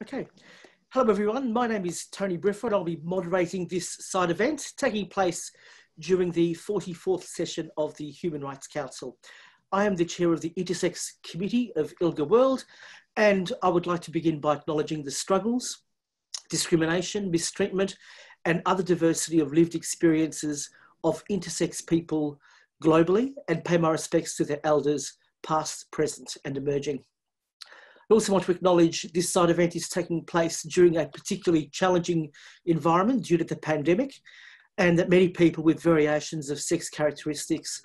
Okay. Hello, everyone. My name is Tony Briffa, and I'll be moderating this side event taking place during the 44th session of the Human Rights Council. I am the chair of the Intersex Committee of ILGA World, and I would like to begin by acknowledging the struggles, discrimination, mistreatment, and other diversity of lived experiences of intersex people globally, and pay my respects to their elders, past, present, and emerging. I also want to acknowledge this side event is taking place during a particularly challenging environment due to the pandemic, and that many people with variations of sex characteristics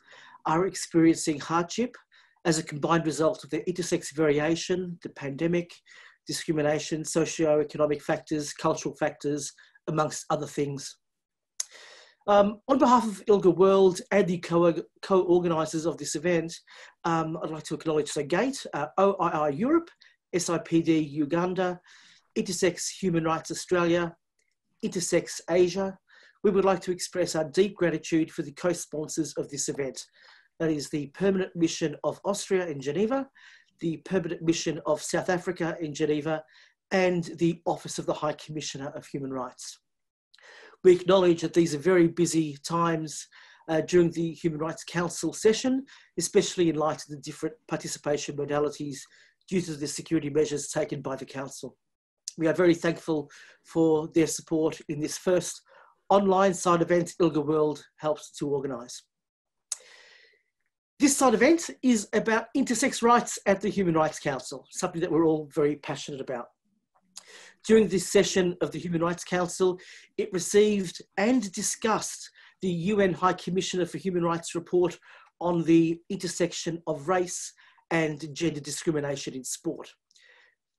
are experiencing hardship as a combined result of their intersex variation, the pandemic, discrimination, socio-economic factors, cultural factors, amongst other things. On behalf of ILGA World and the co-organisers of this event, I'd like to acknowledge the GATE, OII Europe, SIPD Uganda, Intersex Human Rights Australia, Intersex Asia. We would like to express our deep gratitude for the co-sponsors of this event. That is the Permanent Mission of Austria in Geneva, the Permanent Mission of South Africa in Geneva, and the Office of the High Commissioner of Human Rights. We acknowledge that these are very busy times during the Human Rights Council session, especially in light of the different participation modalities due to the security measures taken by the Council. We are very thankful for their support in this first online side event ILGA World helps to organise. This side event is about intersex rights at the Human Rights Council, something that we're all very passionate about. During this session of the Human Rights Council, it received and discussed the UN High Commissioner for Human Rights report on the intersection of race and gender discrimination in sport.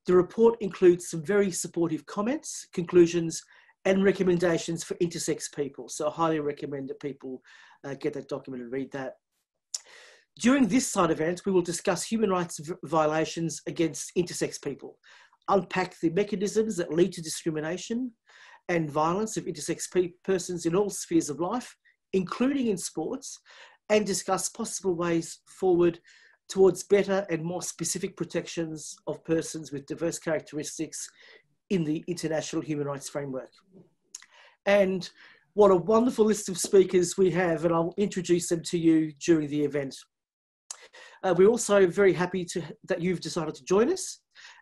The report includes some very supportive comments, conclusions, and recommendations for intersex people. So I highly recommend that people get that document and read that. During this side event, we will discuss human rights violations against intersex people, unpack the mechanisms that lead to discrimination and violence of intersex persons in all spheres of life, including in sports, and discuss possible ways forward towards better and more specific protections of persons with diverse characteristics in the international human rights framework. And what a wonderful list of speakers we have, and I'll introduce them to you during the event. We're also very happy that you've decided to join us.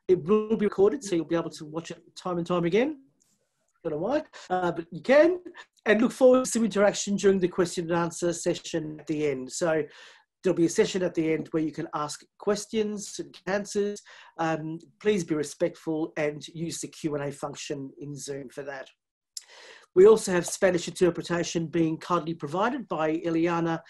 It will be recorded, so you'll be able to watch it time and time again. I don't know why, but you can. And look forward to some interaction during the question and answer session at the end. So there'll be a session at the end where you can ask questions and answers. Please be respectful and use the Q&A function in Zoom for that. We also have Spanish interpretation being kindly provided by Eliana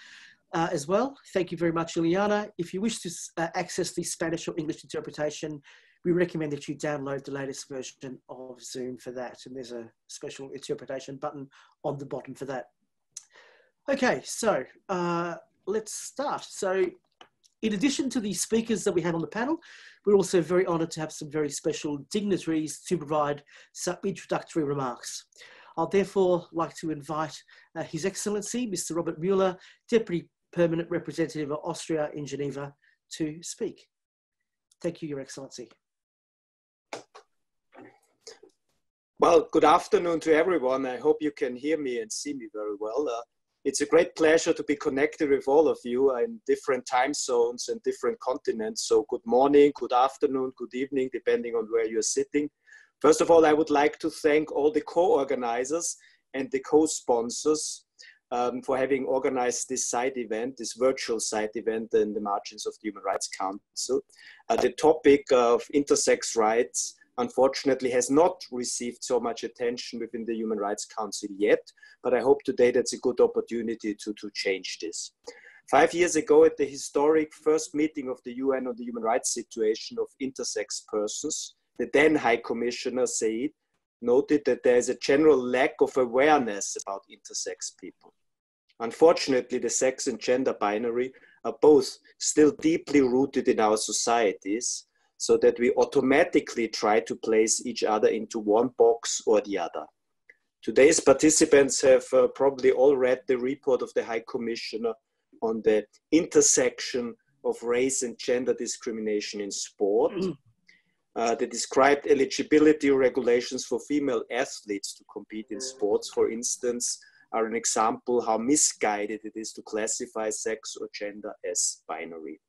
as well. Thank you very much, Eliana. If you wish to access the Spanish or English interpretation, we recommend that you download the latest version of Zoom for that. And there's a special interpretation button on the bottom for that. Okay, so let's start. So in addition to the speakers that we have on the panel, we're also very honoured to have some very special dignitaries to provide some introductory remarks. I'll therefore like to invite His Excellency, Mr. Robert Mueller, Deputy Permanent Representative of Austria in Geneva, to speak. Thank you, Your Excellency. Well, good afternoon to everyone. I hope you can hear me and see me very well. It's a great pleasure to be connected with all of you in different time zones and different continents. So good morning, good afternoon, good evening, depending on where you're sitting. First of all, I would like to thank all the co-organizers and the co-sponsors for having organized this side event, this virtual side event in the margins of the Human Rights Council. The topic of intersex rights, unfortunately, has not received so much attention within the Human Rights Council yet, but I hope today that's a good opportunity to change this. 5 years ago, at the historic first meeting of the UN on the human rights situation of intersex persons, the then High Commissioner Said noted that there is a general lack of awareness about intersex people. Unfortunately, the sex and gender binary are both still deeply rooted in our societies, so that we automatically try to place each other into one box or the other. Today's participants have probably all read the report of the High Commissioner on the intersection of race and gender discrimination in sport. The described eligibility regulations for female athletes to compete in sports, for instance, are an example how misguided it is to classify sex or gender as binary.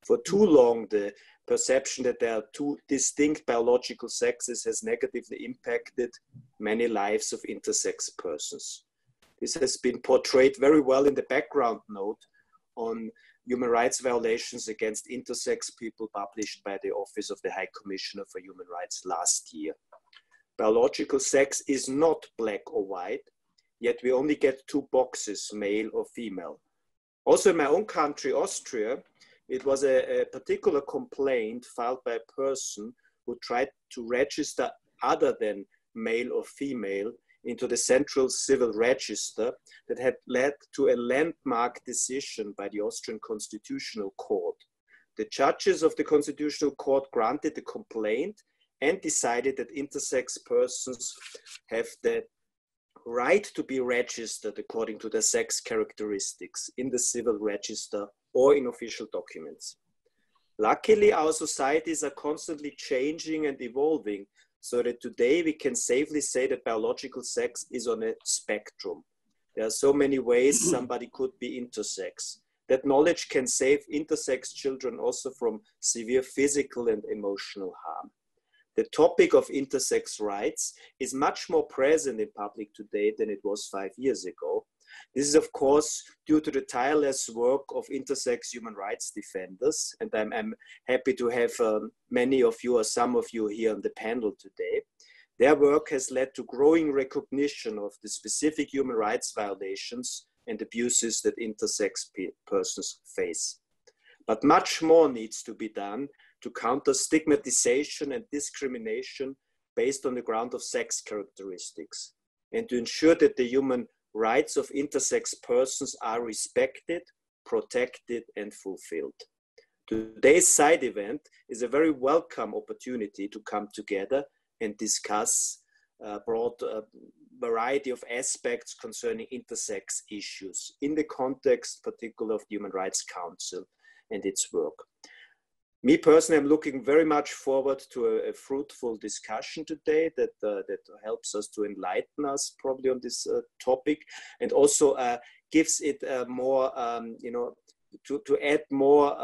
For too long, the perception that there are two distinct biological sexes has negatively impacted many lives of intersex persons. This has been portrayed very well in the background note on human rights violations against intersex people published by the Office of the High Commissioner for Human Rights last year. Biological sex is not black or white, yet we only get two boxes, male or female. Also in my own country, Austria, it was a particular complaint filed by a person who tried to register other than male or female into the Central Civil Register that had led to a landmark decision by the Austrian Constitutional Court. The judges of the Constitutional Court granted the complaint and decided that intersex persons have the right to be registered according to their sex characteristics in the civil register or in official documents. Luckily, our societies are constantly changing and evolving, so that today we can safely say that biological sex is on a spectrum. There are so many ways somebody could be intersex. That knowledge can save intersex children also from severe physical and emotional harm. The topic of intersex rights is much more present in public today than it was 5 years ago. This is, of course, due to the tireless work of intersex human rights defenders, and I'm happy to have many of you or some of you here on the panel today. Their work has led to growing recognition of the specific human rights violations and abuses that intersex persons face. But much more needs to be done to counter stigmatization and discrimination based on the ground of sex characteristics, and to ensure that the human rights of intersex persons are respected, protected, and fulfilled. Today's side event is a very welcome opportunity to come together and discuss a broad variety of aspects concerning intersex issues in the context, particularly of the Human Rights Council and its work. Me personally, I'm looking very much forward to a fruitful discussion today that helps us to enlighten us probably on this topic, and also gives it more, to add more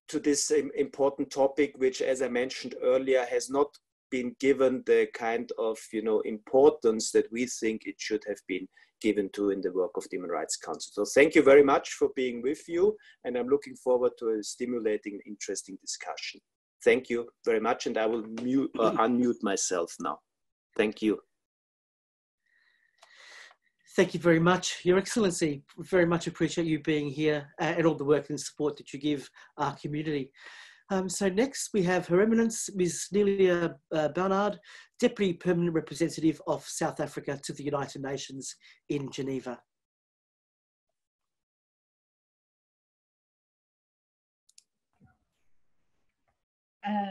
to this important topic, which, as I mentioned earlier, has not been given the kind of importance that we think it should have been given to in the work of the Human Rights Council. So thank you very much for being with you, and I'm looking forward to a stimulating, interesting discussion. Thank you very much, and I will unmute myself now. Thank you. Thank you very much, Your Excellency. Very much appreciate you being here and all the work and support that you give our community. So next we have Her Eminence, Ms. Nelia Barnard, Deputy Permanent Representative of South Africa to the United Nations in Geneva.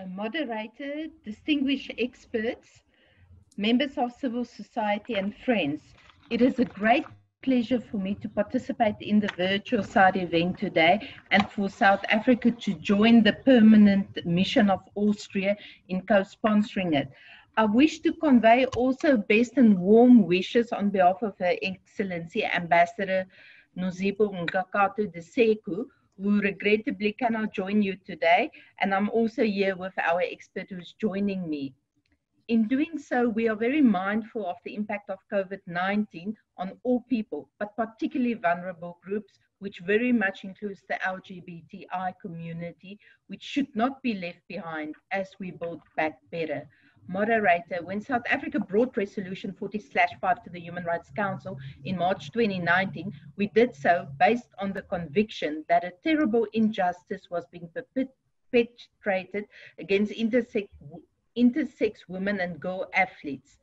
Moderator, distinguished experts, members of civil society and friends, it is a great pleasure for me to participate in the virtual side event today and for South Africa to join the permanent mission of Austria in co-sponsoring it. I wish to convey also best and warm wishes on behalf of Her Excellency Ambassador Nthabiseng Mokoena, who regrettably cannot join you today, and I'm also here with our expert who's joining me. In doing so, we are very mindful of the impact of COVID-19 on all people, but particularly vulnerable groups, which very much includes the LGBTI community, which should not be left behind as we build back better. Moderator, when South Africa brought Resolution 40/5 to the Human Rights Council in March 2019, we did so based on the conviction that a terrible injustice was being perpetrated against intersex women and girl athletes.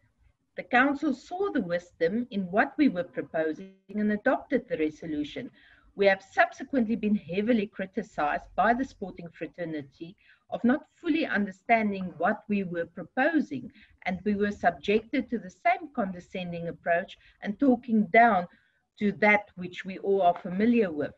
The Council saw the wisdom in what we were proposing and adopted the resolution. We have subsequently been heavily criticized by the sporting fraternity of not fully understanding what we were proposing, and we were subjected to the same condescending approach and talking down to that which we all are familiar with.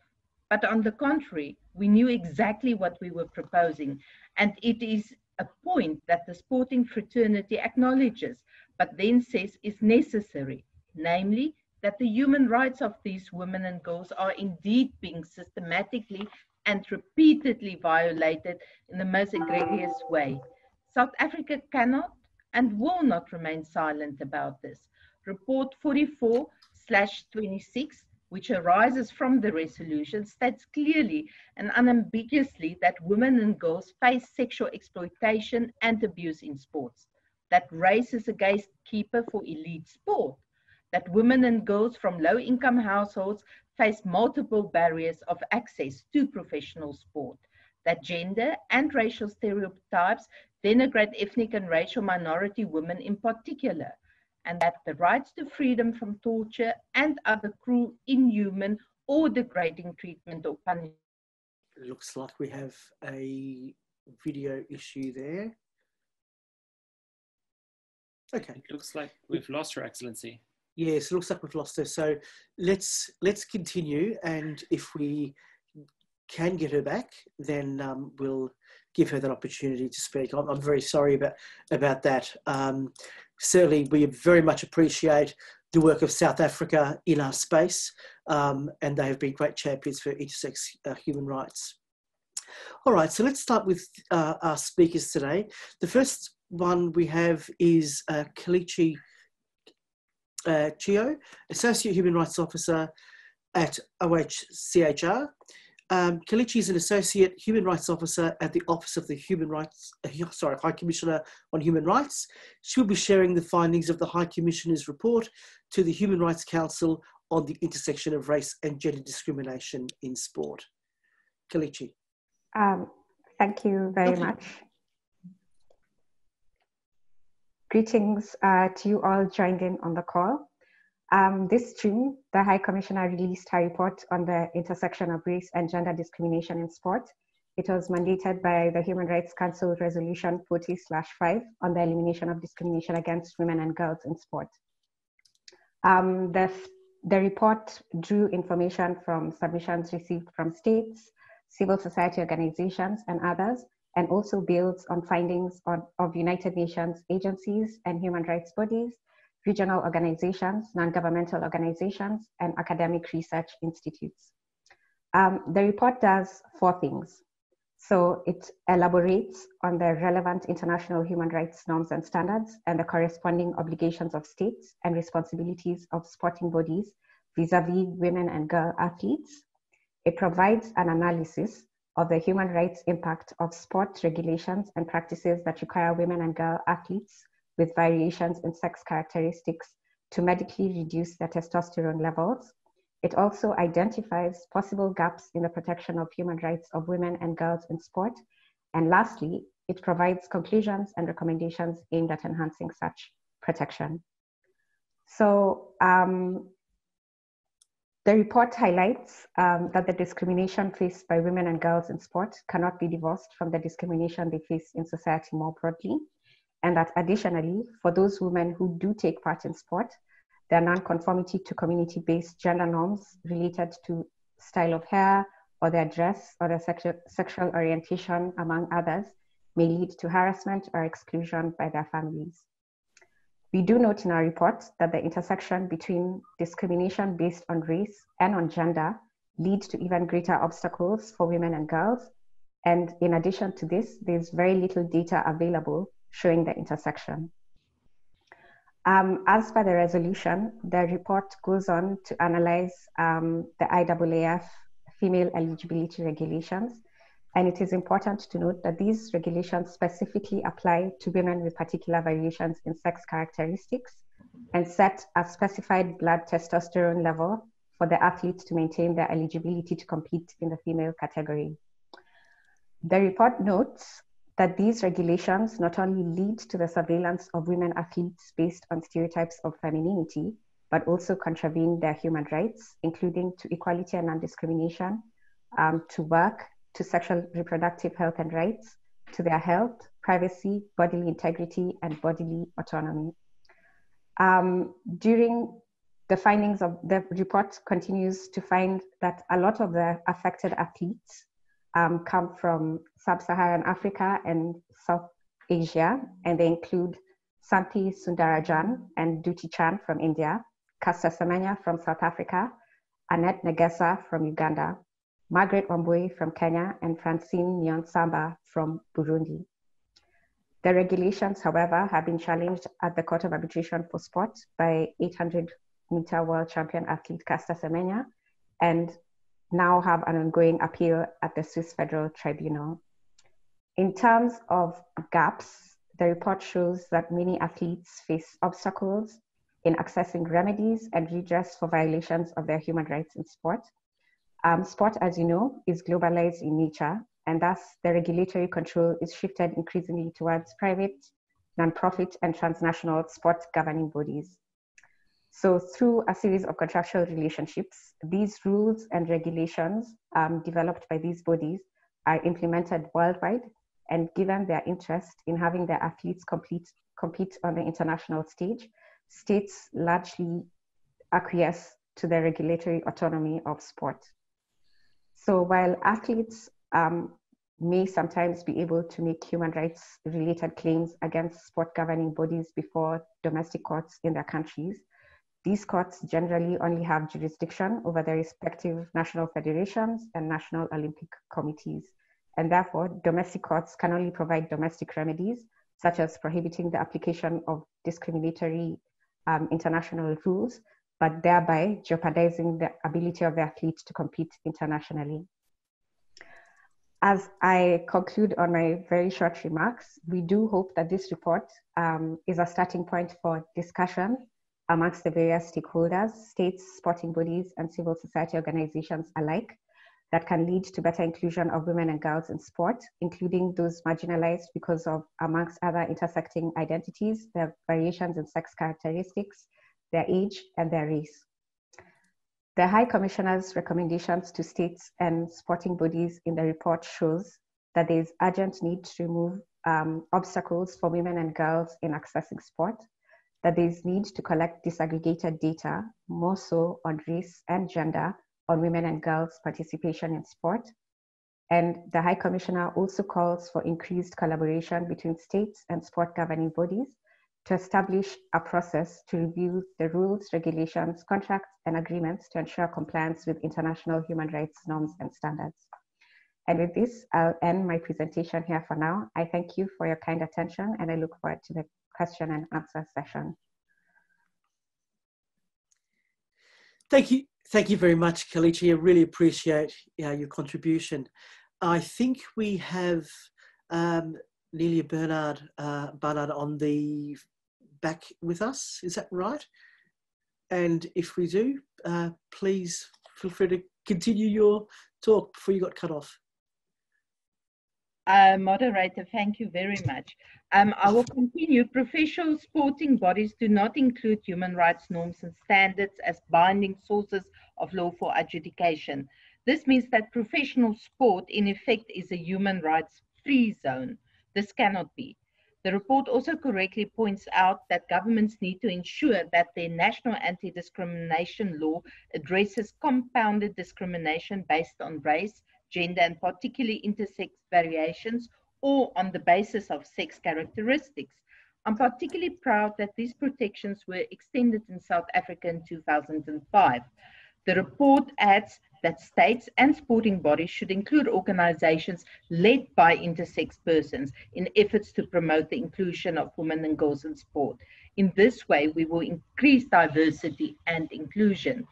But on the contrary, we knew exactly what we were proposing, and it is a point that the sporting fraternity acknowledges, but then says is necessary, namely that the human rights of these women and girls are indeed being systematically and repeatedly violated in the most egregious way. South Africa cannot and will not remain silent about this. Report 44/26, which arises from the resolution, states clearly and unambiguously that women and girls face sexual exploitation and abuse in sports, that race is a gatekeeper for elite sport, that women and girls from low-income households face multiple barriers of access to professional sport, that gender and racial stereotypes denigrate ethnic and racial minority women in particular, and that the rights to freedom from torture and other cruel, inhuman, or degrading treatment or punishment. It looks like we have a video issue there. Okay. It looks like we've lost Her Excellency. Yes, it looks like we've lost her. So let's continue, and if we can get her back, then we'll give her that opportunity to speak. I'm very sorry about that. Certainly, we very much appreciate the work of South Africa in our space, and they have been great champions for intersex human rights. All right, so let's start with our speakers today. The first one we have is Kelechi Chio, Associate Human Rights Officer at OHCHR. Kelechi is an Associate Human Rights Officer at the Office of the High Commissioner on Human Rights. She will be sharing the findings of the High Commissioner's report to the Human Rights Council on the intersection of race and gender discrimination in sport. Kelechi. Thank you very much. Greetings to you all joined in on the call. This June, the High Commissioner released her report on the intersection of race and gender discrimination in sport. It was mandated by the Human Rights Council Resolution 40/5 on the elimination of discrimination against women and girls in sport. The report drew information from submissions received from states, civil society organizations, and others, and also builds on findings of United Nations agencies and human rights bodies, regional organizations, non-governmental organizations, and academic research institutes. The report does 4 things. So it elaborates on the relevant international human rights norms and standards and the corresponding obligations of states and responsibilities of sporting bodies vis-a-vis women and girl athletes. It provides an analysis of the human rights impact of sport regulations and practices that require women and girl athletes with variations in sex characteristics to medically reduce their testosterone levels. It also identifies possible gaps in the protection of human rights of women and girls in sport. And lastly, it provides conclusions and recommendations aimed at enhancing such protection. So the report highlights that the discrimination faced by women and girls in sport cannot be divorced from the discrimination they face in society more broadly. And that additionally, for those women who do take part in sport, their non-conformity to community-based gender norms related to style of hair or their dress or their sexual orientation, among others, may lead to harassment or exclusion by their families. We do note in our report that the intersection between discrimination based on race and on gender leads to even greater obstacles for women and girls. And in addition to this, there's very little data available showing the intersection. As per the resolution, the report goes on to analyze the IAAF female eligibility regulations. And it is important to note that these regulations specifically apply to women with particular variations in sex characteristics and set a specified blood testosterone level for the athletes to maintain their eligibility to compete in the female category. The report notes that these regulations not only lead to the surveillance of women athletes based on stereotypes of femininity, but also contravene their human rights, including to equality and non-discrimination, to work, to sexual reproductive health and rights, to their health, privacy, bodily integrity, and bodily autonomy. During The findings of the report continues to find that a lot of the affected athletes come from Sub-Saharan Africa and South Asia, and they include Santi Sundarajan and Duty Chan from India, Caster Semenya from South Africa, Annette Negesa from Uganda, Margaret Wambui from Kenya, and Francine Nyonsamba from Burundi. The regulations, however, have been challenged at the Court of Arbitration for Sport by 800-meter world champion athlete Caster Semenya, and now have an ongoing appeal at the Swiss Federal Tribunal. In terms of gaps, the report shows that many athletes face obstacles in accessing remedies and redress for violations of their human rights in sport. Sport, as you know, is globalized in nature, and thus the regulatory control is shifted increasingly towards private, non-profit, and transnational sport governing bodies. So through a series of contractual relationships, these rules and regulations developed by these bodies are implemented worldwide, and given their interest in having their athletes compete on the international stage, states largely acquiesce to the regulatory autonomy of sport. So while athletes may sometimes be able to make human rights related claims against sport governing bodies before domestic courts in their countries, these courts generally only have jurisdiction over their respective national federations and national Olympic committees. And therefore, domestic courts can only provide domestic remedies, such as prohibiting the application of discriminatory international rules, but thereby jeopardizing the ability of the athletes to compete internationally. As I conclude on my very short remarks, we do hope that this report is a starting point for discussion amongst the various stakeholders, states, sporting bodies, and civil society organizations alike, that can lead to better inclusion of women and girls in sport, including those marginalized because of, amongst other intersecting identities, their variations in sex characteristics, their age, and their race. The High Commissioner's recommendations to states and sporting bodies in the report shows that there is urgent need to remove obstacles for women and girls in accessing sport, that there is need to collect disaggregated data, more so on race and gender, on women and girls' participation in sport. And the High Commissioner also calls for increased collaboration between states and sport governing bodies to establish a process to review the rules, regulations, contracts, and agreements to ensure compliance with international human rights norms and standards. And with this, I'll end my presentation here for now. I thank you for your kind attention, and I look forward to the question and answer session. Thank you. Thank you very much, Kelechi. I really appreciate your contribution. I think we have Nelia Barnard on the back with us. Is that right? And if we do, please feel free to continue your talk before you got cut off. Moderator, thank you very much. I will continue. Professional sporting bodies do not include human rights norms and standards as binding sources of law for adjudication. This means that professional sport, in effect, is a human rights free zone. This cannot be. The report also correctly points out that governments need to ensure that their national anti-discrimination law addresses compounded discrimination based on race, gender, and particularly intersex variations, or on the basis of sex characteristics. I'm particularly proud that these protections were extended in South Africa in 2005. The report adds that states and sporting bodies should include organizations led by intersex persons in efforts to promote the inclusion of women and girls in sport. In this way, we will increase diversity and inclusion.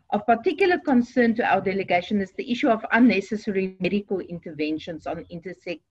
Of particular concern to our delegation is the issue of unnecessary medical interventions on intersex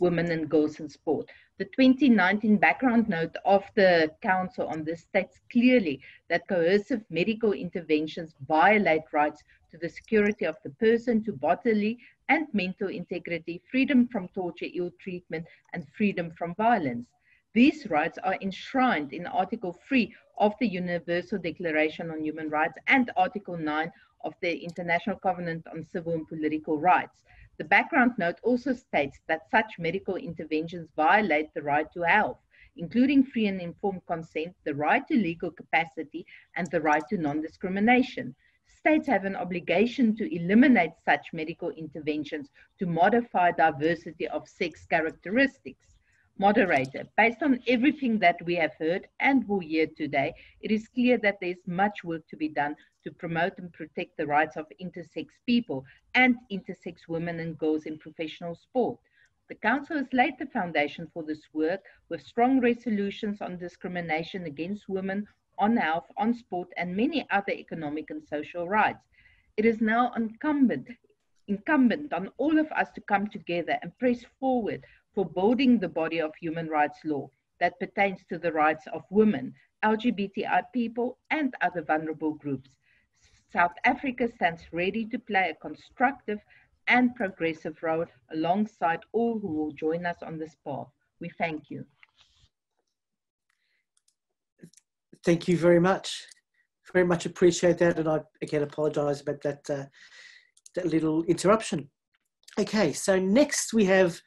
women and girls in sport. The 2019 background note of the Council on this states clearly that coercive medical interventions violate rights to the security of the person, to bodily and mental integrity, freedom from torture, ill treatment, and freedom from violence. These rights are enshrined in Article 3 of the Universal Declaration on Human Rights and Article 9 of the International Covenant on Civil and Political Rights. The background note also states that such medical interventions violate the right to health, including free and informed consent, the right to legal capacity, and the right to non-discrimination. States have an obligation to eliminate such medical interventions to modify diversity of sex characteristics. Moderator, based on everything that we have heard and will hear today, it is clear that there is much work to be done to promote and protect the rights of intersex people and intersex women and girls in professional sport. The Council has laid the foundation for this work with strong resolutions on discrimination against women, on health, on sport, and many other economic and social rights. It is now incumbent on all of us to come together and press forward for building the body of human rights law that pertains to the rights of women, LGBTI people, and other vulnerable groups. South Africa stands ready to play a constructive and progressive role alongside all who will join us on this path. We thank you. Thank you very much. Very much appreciate that, and I again apologise about that, that little interruption. Okay, so next we have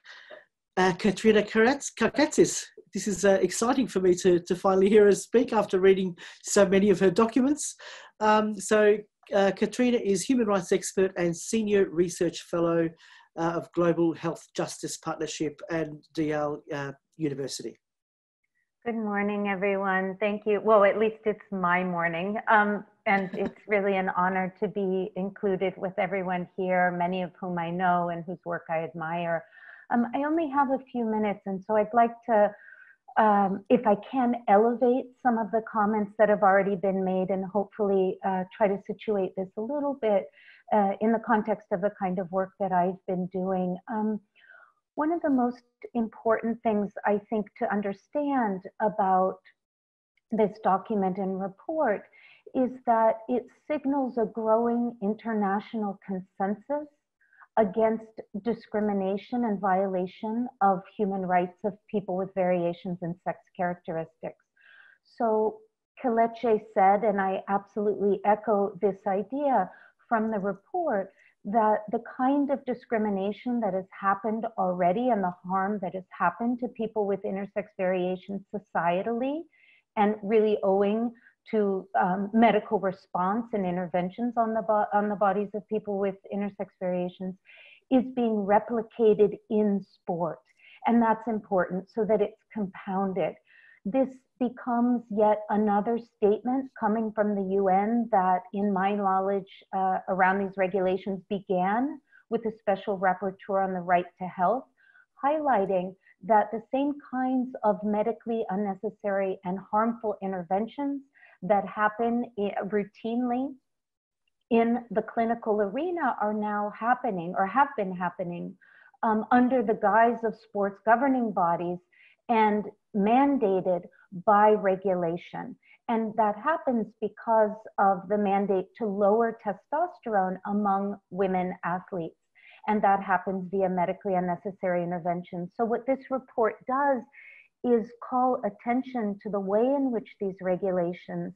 Katrina Karkazis. This is exciting for me to finally hear her speak after reading so many of her documents. Katrina is Human Rights Expert and Senior Research Fellow of Global Health Justice Partnership at DL University. Good morning, everyone. Thank you. Well, at least it's my morning. And it's really an honor to be included with everyone here, many of whom I know and whose work I admire. I only have a few minutes, and so I'd like to, if I can, elevate some of the comments that have already been made and hopefully try to situate this a little bit in the context of the kind of work that I've been doing. One of the most important things I think to understand about this document and report is that it signals a growing international consensus against discrimination and violation of human rights of people with variations in sex characteristics. So Kelechi said, and I absolutely echo this idea from the report, that the kind of discrimination that has happened already and the harm that has happened to people with intersex variations societally, and really owing to medical response and interventions on the bodies of people with intersex variations, is being replicated in sport. And that's important so that it's compounded. This becomes yet another statement coming from the UN that, in my knowledge, around these regulations began with a special rapporteur on the right to health, highlighting that the same kinds of medically unnecessary and harmful interventions that happen routinely in the clinical arena are now happening, or have been happening, under the guise of sports governing bodies and mandated by regulation. And that happens because of the mandate to lower testosterone among women athletes. And that happens via medically unnecessary interventions. So what this report does is call attention to the way in which these regulations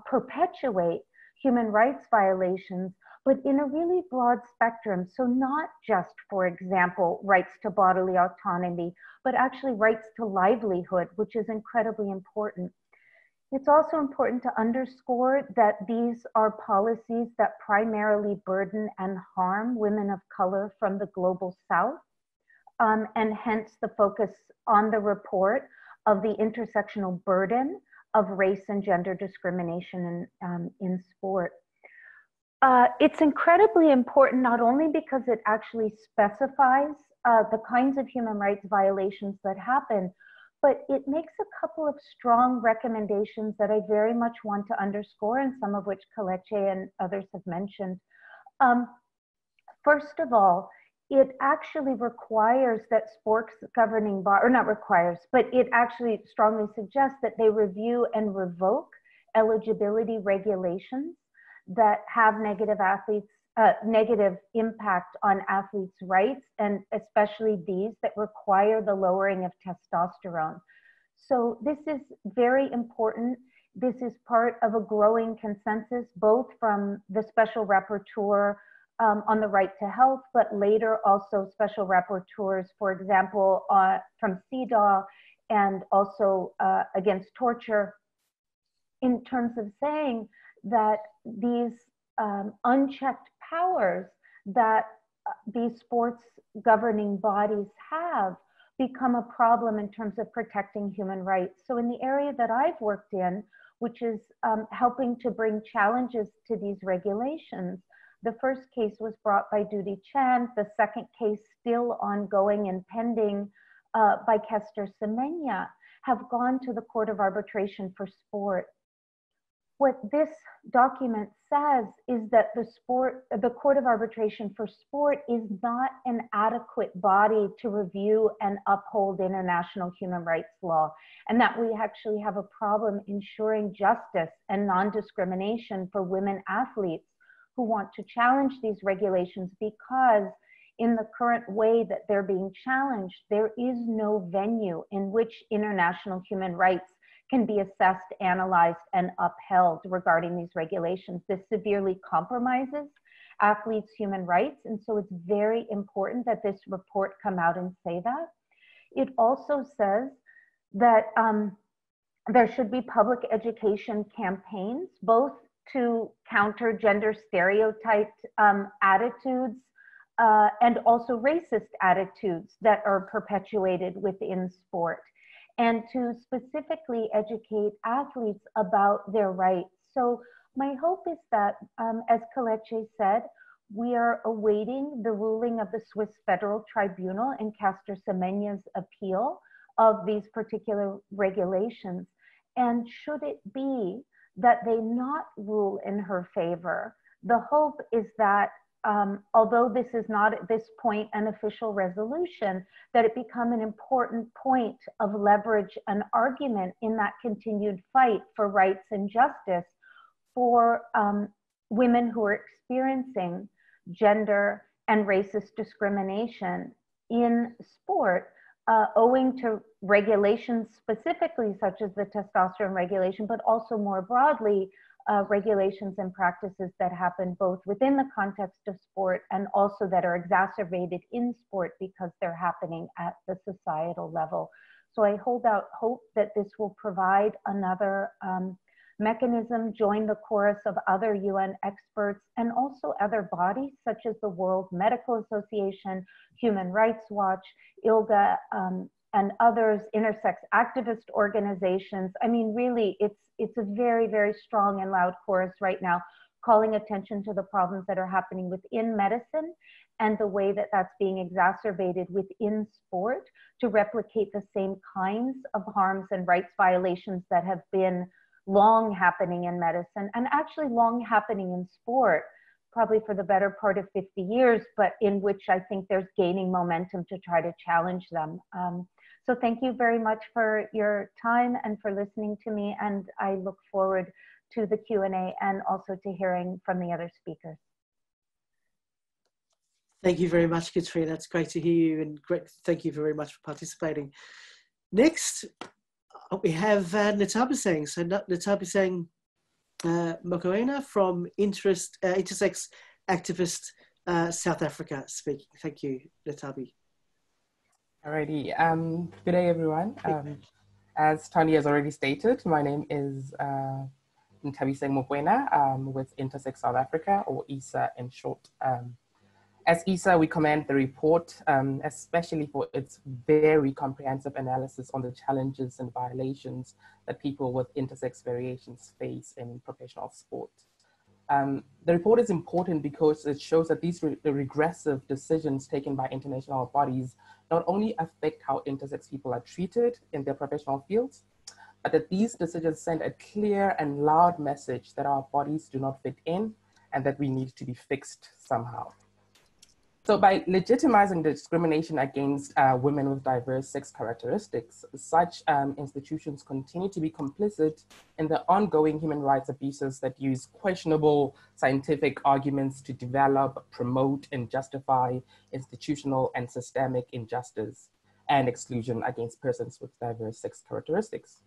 perpetuate human rights violations, but in a really broad spectrum. So not just, for example, rights to bodily autonomy, but actually rights to livelihood, which is incredibly important. It's also important to underscore that these are policies that primarily burden and harm women of color from the global South, and hence the focus on the report of the intersectional burden of race and gender discrimination in sport. It's incredibly important not only because it actually specifies the kinds of human rights violations that happen, but it makes a couple of strong recommendations that I very much want to underscore, and some of which Kelechi and others have mentioned. First of all, it actually requires that sports governing body, or not requires, but it actually strongly suggests that they review and revoke eligibility regulations that have negative impact on athletes' rights, and especially these that require the lowering of testosterone. So this is very important. This is part of a growing consensus, both from the Special Rapporteur on the right to health, but later also special rapporteurs, for example, from CEDAW and also against torture, in terms of saying that these unchecked powers that these sports governing bodies have become a problem in terms of protecting human rights. So in the area that I've worked in, which is helping to bring challenges to these regulations, the first case was brought by Duty Chan, the second case still ongoing and pending by Kester Semenya, have gone to the Court of Arbitration for Sport. What this document says is that the Court of Arbitration for Sport is not an adequate body to review and uphold international human rights law, and that we actually have a problem ensuring justice and non-discrimination for women athletes who want to challenge these regulations, because in the current way that they're being challenged, there is no venue in which international human rights can be assessed, analyzed, and upheld regarding these regulations. This severely compromises athletes' human rights, and so it's very important that this report come out and say that. It also says that there should be public education campaigns, both to counter gender stereotyped attitudes and also racist attitudes that are perpetuated within sport, and to specifically educate athletes about their rights. So my hope is that, as Kelechi said, we are awaiting the ruling of the Swiss Federal Tribunal in Kester Semenya's appeal of these particular regulations. And should it be that they not rule in her favor, the hope is that although this is not at this point an official resolution, that it become an important point of leverage and argument in that continued fight for rights and justice for women who are experiencing gender and racist discrimination in sport, owing to regulations specifically such as the testosterone regulation, but also more broadly, regulations and practices that happen both within the context of sport and also that are exacerbated in sport because they're happening at the societal level. So I hold out hope that this will provide another mechanism, join the chorus of other UN experts and also other bodies such as the World Medical Association, Human Rights Watch, ILGA, and others, intersex activist organizations. I mean, really, it's a very, very strong and loud chorus right now, calling attention to the problems that are happening within medicine and the way that that's being exacerbated within sport to replicate the same kinds of harms and rights violations that have been long happening in medicine and actually long happening in sport, probably for the better part of 50 years, but in which I think there's gaining momentum to try to challenge them. So thank you very much for your time and for listening to me. And I look forward to the Q&A and also to hearing from the other speakers. Thank you very much, Katrina. It's great to hear you and great. Thank you very much for participating. Next, we have Nthabiseng. So Nthabiseng Mokoena from Intersex activist South Africa speaking. Thank you, Nthabi. Alrighty, good day everyone. As Tony has already stated, my name is Nthabiseng Mokoena with Intersex South Africa, or ISA in short. As ISA, we commend the report, especially for its very comprehensive analysis on the challenges and violations that people with intersex variations face in professional sport. The report is important because it shows that these regressive decisions taken by international bodies not only affect how intersex people are treated in their professional fields, but that these decisions send a clear and loud message that our bodies do not fit in and that we need to be fixed somehow. So by legitimizing the discrimination against women with diverse sex characteristics, such institutions continue to be complicit in the ongoing human rights abuses that use questionable scientific arguments to develop, promote, and justify institutional and systemic injustice and exclusion against persons with diverse sex characteristics.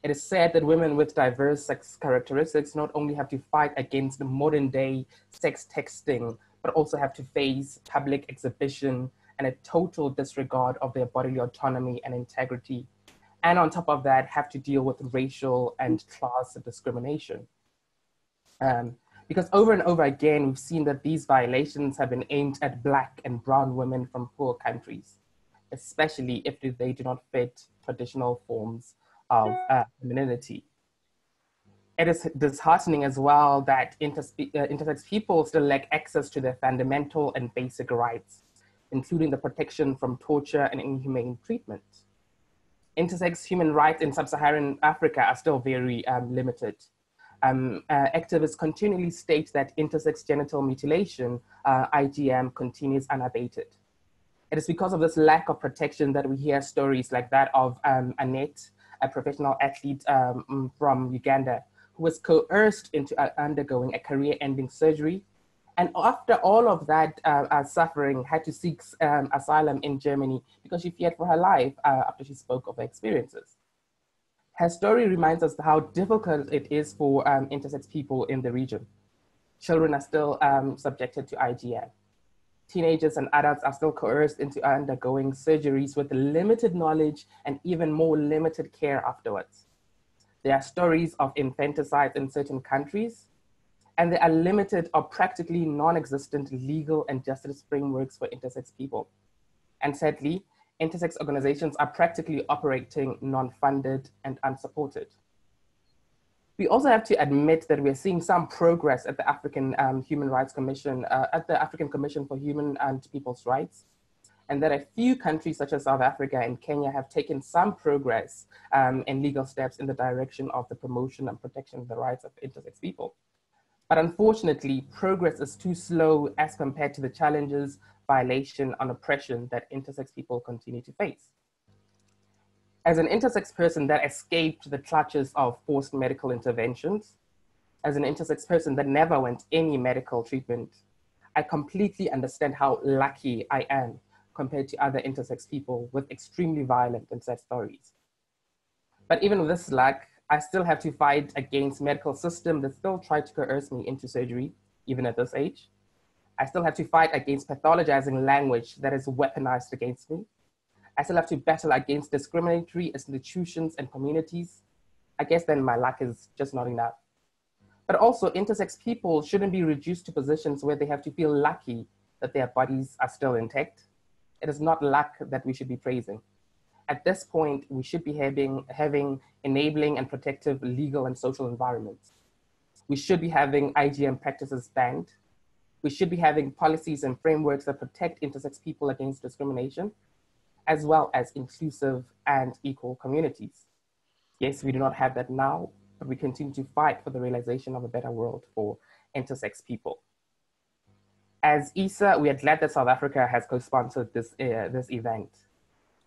It is said that women with diverse sex characteristics not only have to fight against the modern day sex texting, but also have to face public exhibition and a total disregard of their bodily autonomy and integrity and on top of that, have to deal with racial and class discrimination. Because over and over again, we've seen that these violations have been aimed at Black and brown women from poor countries, especially if they do not fit traditional forms of femininity. It is disheartening as well that intersex people still lack access to their fundamental and basic rights, including the protection from torture and inhumane treatment. Intersex human rights in sub-Saharan Africa are still very limited. Activists continually state that intersex genital mutilation, IGM, continues unabated. It is because of this lack of protection that we hear stories like that of Annette, a professional athlete from Uganda, who was coerced into undergoing a career-ending surgery. And after all of that suffering, had to seek asylum in Germany because she feared for her life after she spoke of her experiences. Her story reminds us how difficult it is for intersex people in the region. Children are still subjected to IGM. Teenagers and adults are still coerced into undergoing surgeries with limited knowledge and even more limited care afterwards. There are stories of infanticide in certain countries, and there are limited or practically non-existent legal and justice frameworks for intersex people. And sadly, intersex organizations are practically operating non-funded and unsupported. We also have to admit that we're seeing some progress at the African Human Rights Commission, at the African Commission for Human and People's Rights, and that a few countries such as South Africa and Kenya have taken some progress and legal steps in the direction of the promotion and protection of the rights of intersex people. But unfortunately, progress is too slow as compared to the challenges, violation, and oppression that intersex people continue to face. As an intersex person that escaped the clutches of forced medical interventions, as an intersex person that never went any medical treatment, I completely understand how lucky I am compared to other intersex people with extremely violent and sad stories. But even with this luck, I still have to fight against medical systems that still try to coerce me into surgery, even at this age. I still have to fight against pathologizing language that is weaponized against me. I still have to battle against discriminatory institutions and communities. I guess then my luck is just not enough. But also intersex people shouldn't be reduced to positions where they have to feel lucky that their bodies are still intact. It is not luck that we should be praising. At this point, we should be having enabling and protective legal and social environments. We should be having IGM practices banned. We should be having policies and frameworks that protect intersex people against discrimination, as well as inclusive and equal communities. Yes, we do not have that now, but we continue to fight for the realization of a better world for intersex people. As ISA, we are glad that South Africa has co-sponsored this event.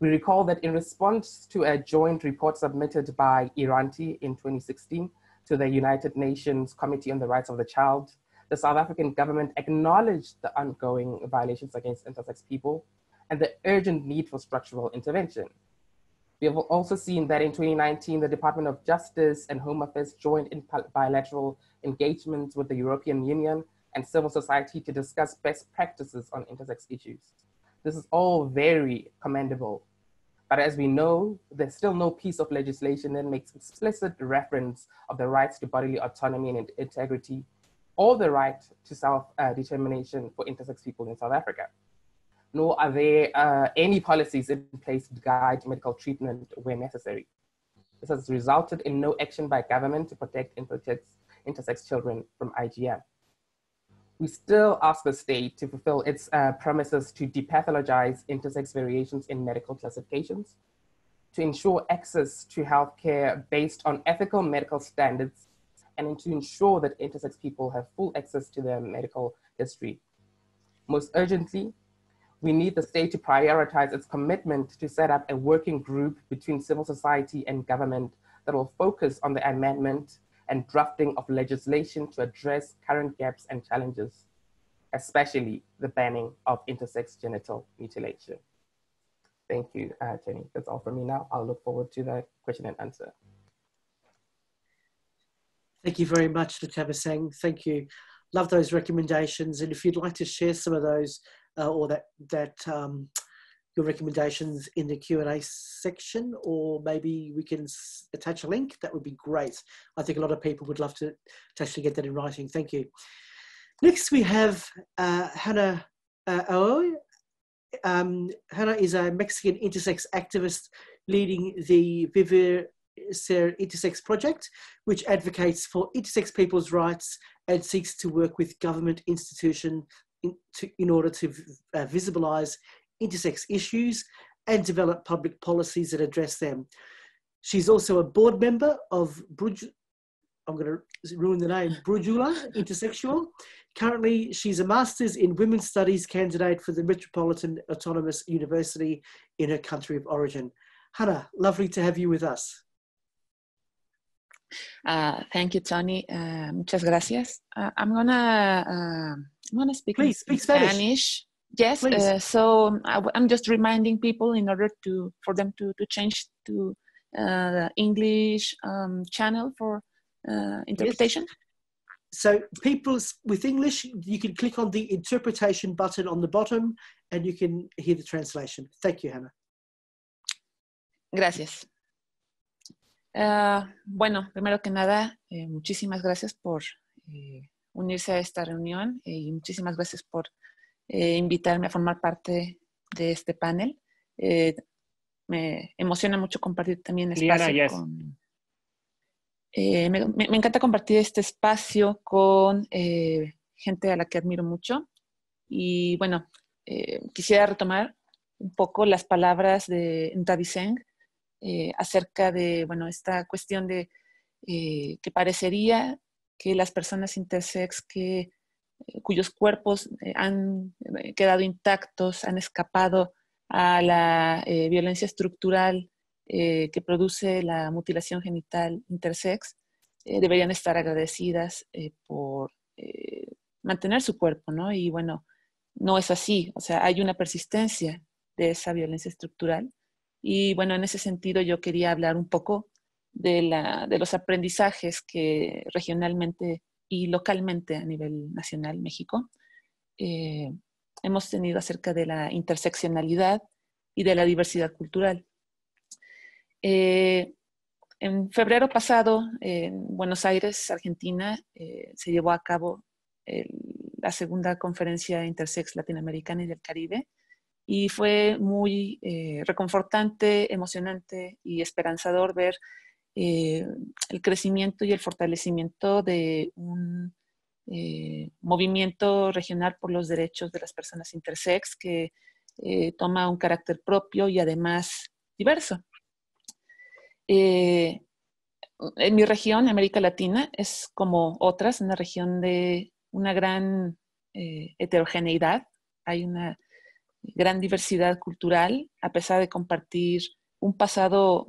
We recall that in response to a joint report submitted by Iranti in 2016 to the United Nations Committee on the Rights of the Child, the South African government acknowledged the ongoing violations against intersex people and the urgent need for structural intervention. We have also seen that in 2019, the Department of Justice and Home Affairs joined in bilateral engagements with the European Union and civil society to discuss best practices on intersex issues. This is all very commendable. But as we know, there's still no piece of legislation that makes explicit reference of the rights to bodily autonomy and integrity, or the right to self-determination for intersex people in South Africa. Nor are there any policies in place to guide medical treatment where necessary. This has resulted in no action by government to protect intersex children from IGM. We still ask the state to fulfill its promises to depathologize intersex variations in medical classifications, to ensure access to healthcare based on ethical medical standards, and to ensure that intersex people have full access to their medical history. Most urgently, we need the state to prioritize its commitment to set up a working group between civil society and government that will focus on the amendment and drafting of legislation to address current gaps and challenges, especially the banning of intersex genital mutilation. Thank you, Jenny. That's all from me now. I'll look forward to the question and answer. Thank you very much, Nthabiseng. Thank you. Love those recommendations. And if you'd like to share some of those or that your recommendations in the Q&A section, or maybe we can attach a link. That would be great. I think a lot of people would love to actually get that in writing. Thank you. Next, we have Hana Aoi. Hana is a Mexican intersex activist leading the Vivir Ser Intersex project, which advocates for intersex people's rights and seeks to work with government institutions in order to visibilize intersex issues and develop public policies that address them. She's also a board member of I'm going to ruin the name, Brujula Intersexual. Currently, she's a master's in women's studies candidate for the Metropolitan Autonomous University in her country of origin. Hana, lovely to have you with us. Thank you, Tony. Muchas gracias. I'm gonna speak in Spanish. Yes. So I'm just reminding people in order for them to change to the English channel for interpretation. Yes. So people with English, you can click on the interpretation button on the bottom and you can hear the translation. Thank you, Hana. Gracias. Bueno, primero que nada, muchísimas gracias por unirse a esta reunión y muchísimas gracias por invitarme a formar parte de este panel. Me emociona mucho compartir también espacio con... me encanta compartir este espacio con gente a la que admiro mucho. Y bueno, quisiera retomar un poco las palabras de Nthabiseng acerca de, bueno, esta cuestión de que parecería que las personas intersex cuyos cuerpos han quedado intactos, han escapado a la violencia estructural que produce la mutilación genital intersex, deberían estar agradecidas por mantener su cuerpo, ¿no? Y bueno, no es así. O sea, hay una persistencia de esa violencia estructural. Y bueno, en ese sentido yo quería hablar un poco de los aprendizajes que regionalmente y localmente a nivel nacional, México, hemos tenido acerca de la interseccionalidad y de la diversidad cultural. En febrero pasado, en Buenos Aires, Argentina, se llevó a cabo la segunda conferencia Intersex Latinoamericana y del Caribe, y fue muy reconfortante, emocionante y esperanzador ver el crecimiento y el fortalecimiento de un movimiento regional por los derechos de las personas intersex que toma un carácter propio y además diverso. En mi región, América Latina, es como otras, una región de una gran heterogeneidad. Hay una gran diversidad cultural, a pesar de compartir un pasado,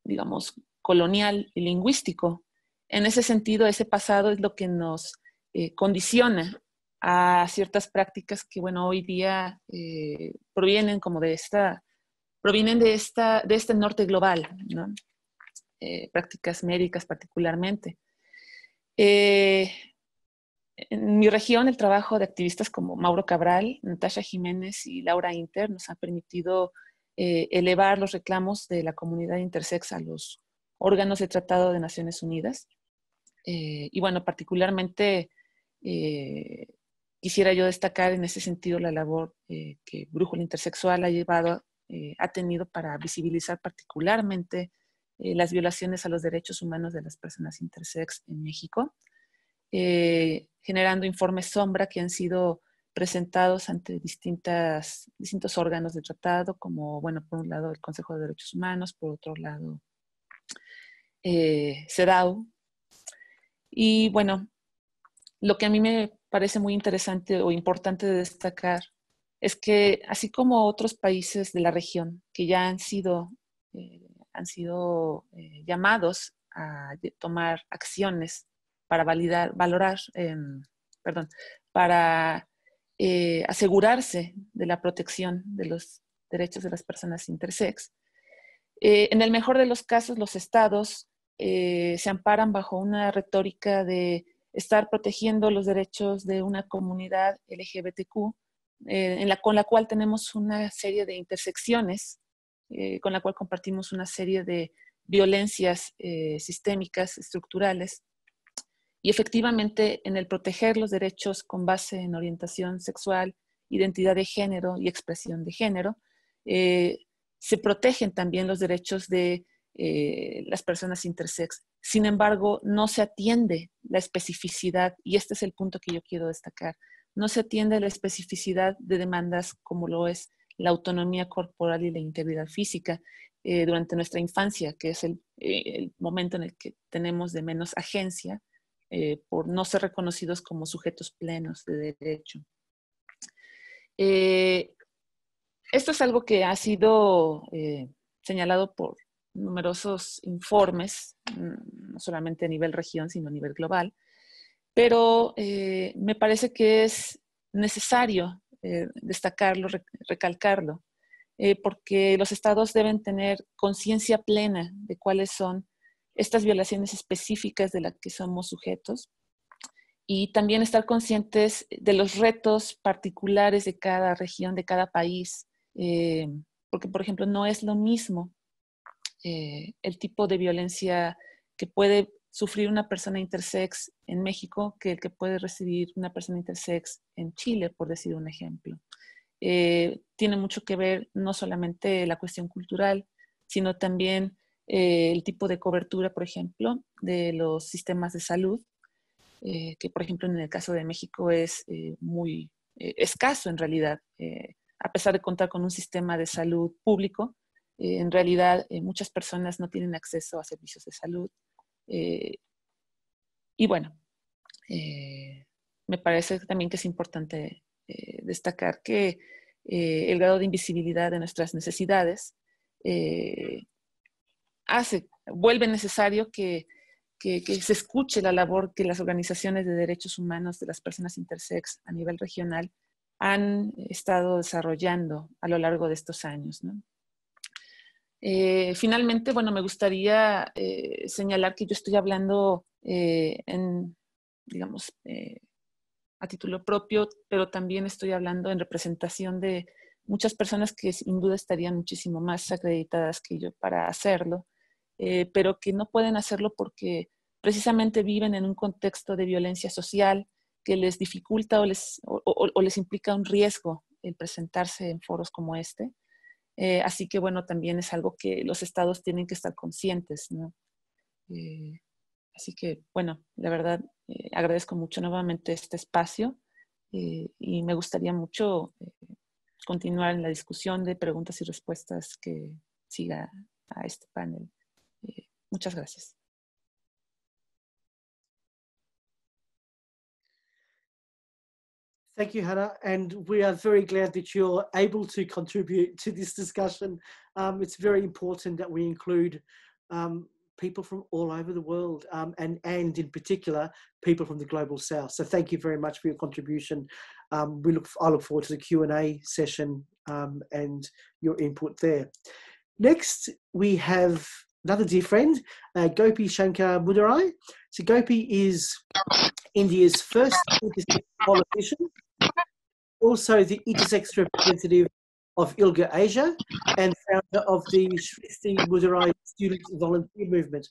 digamos, colonial y lingüístico. En ese sentido, ese pasado es lo que nos condiciona a ciertas prácticas que, bueno, hoy día provienen de este norte global, ¿no? Prácticas médicas particularmente. En mi región, el trabajo de activistas como Mauro Cabral, Natasha Jiménez y Laura Inter nos ha permitido elevar los reclamos de la comunidad intersex a los órganos de tratado de Naciones Unidas. Y bueno, particularmente quisiera yo destacar en ese sentido la labor que Brújula Intersexual ha tenido para visibilizar particularmente las violaciones a los derechos humanos de las personas intersex en México, generando informes sombra que han sido presentados ante distintos órganos de tratado, como, bueno, por un lado el Consejo de Derechos Humanos, por otro lado CEDAW. Y bueno, lo que a mí me parece muy interesante o importante de destacar es que, así como otros países de la región que ya han sido llamados a tomar acciones para para asegurarse de la protección de los derechos de las personas intersex. En el mejor de los casos, los estados se amparan bajo una retórica de estar protegiendo los derechos de una comunidad LGBTQ con la cual tenemos una serie de intersecciones, con la cual compartimos una serie de violencias sistémicas, estructurales, y efectivamente en el proteger los derechos con base en orientación sexual, identidad de género y expresión de género, se protegen también los derechos de las personas intersex. Sin embargo, no se atiende la especificidad, y este es el punto que yo quiero destacar, no se atiende la especificidad de demandas como lo es la autonomía corporal y la integridad física durante nuestra infancia, que es el momento en el que tenemos de menos agencia por no ser reconocidos como sujetos plenos de derecho. Esto es algo que ha sido señalado por numerosos informes, no solamente a nivel región, sino a nivel global, pero me parece que es necesario destacarlo, recalcarlo, porque los estados deben tener conciencia plena de cuáles son estas violaciones específicas de las que somos sujetos, y también estar conscientes de los retos particulares de cada región, de cada país, porque, por ejemplo, no es lo mismo el tipo de violencia que puede sufrir una persona intersex en México que el que puede recibir una persona intersex en Chile, por decir un ejemplo. Tiene mucho que ver no solamente la cuestión cultural, sino también el tipo de cobertura, por ejemplo, de los sistemas de salud, que por ejemplo en el caso de México es muy escaso en realidad. A pesar de contar con un sistema de salud público, en realidad muchas personas no tienen acceso a servicios de salud. Y bueno, me parece también que es importante destacar que el grado de invisibilidad de nuestras necesidades vuelve necesario que se escuche la labor que las organizaciones de derechos humanos de las personas intersex a nivel regional han estado desarrollando a lo largo de estos años, ¿no? Finalmente, bueno, me gustaría señalar que yo estoy hablando digamos, a título propio, pero también estoy hablando en representación de muchas personas que sin duda estarían muchísimo más acreditadas que yo para hacerlo, pero que no pueden hacerlo porque precisamente viven en un contexto de violencia social que les dificulta o les implica un riesgo el presentarse en foros como este. Así que, bueno, también es algo que los estados tienen que estar conscientes, ¿no? Así que, bueno, la verdad, agradezco mucho nuevamente este espacio y me gustaría mucho continuar en la discusión de preguntas y respuestas que siga a este panel. Muchas gracias. Thank you, Hana, and we are very glad that you're able to contribute to this discussion. It's very important that we include people from all over the world, and in particular, people from the Global South. So thank you very much for your contribution. I look forward to the Q&A session and your input there. Next, we have another dear friend, Gopi Shankar Mudurai. So Gopi is India's first intersex politician, also the intersex representative of ILGA Asia, and founder of the Shristi Mudurai Student Volunteer Movement.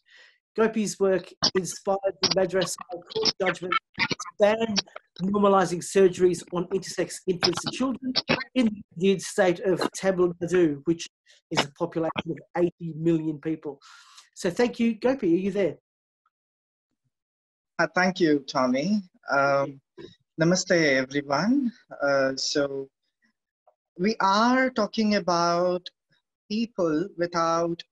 Gopi's work inspired the Madras High Court judgment to ban normalising surgeries on intersex infants and children in the Indian state of Tamil Nadu, which is a population of 80 million people. So thank you, Gopi. Are you there? Thank you, Tommy. Namaste, everyone. So we are talking about people without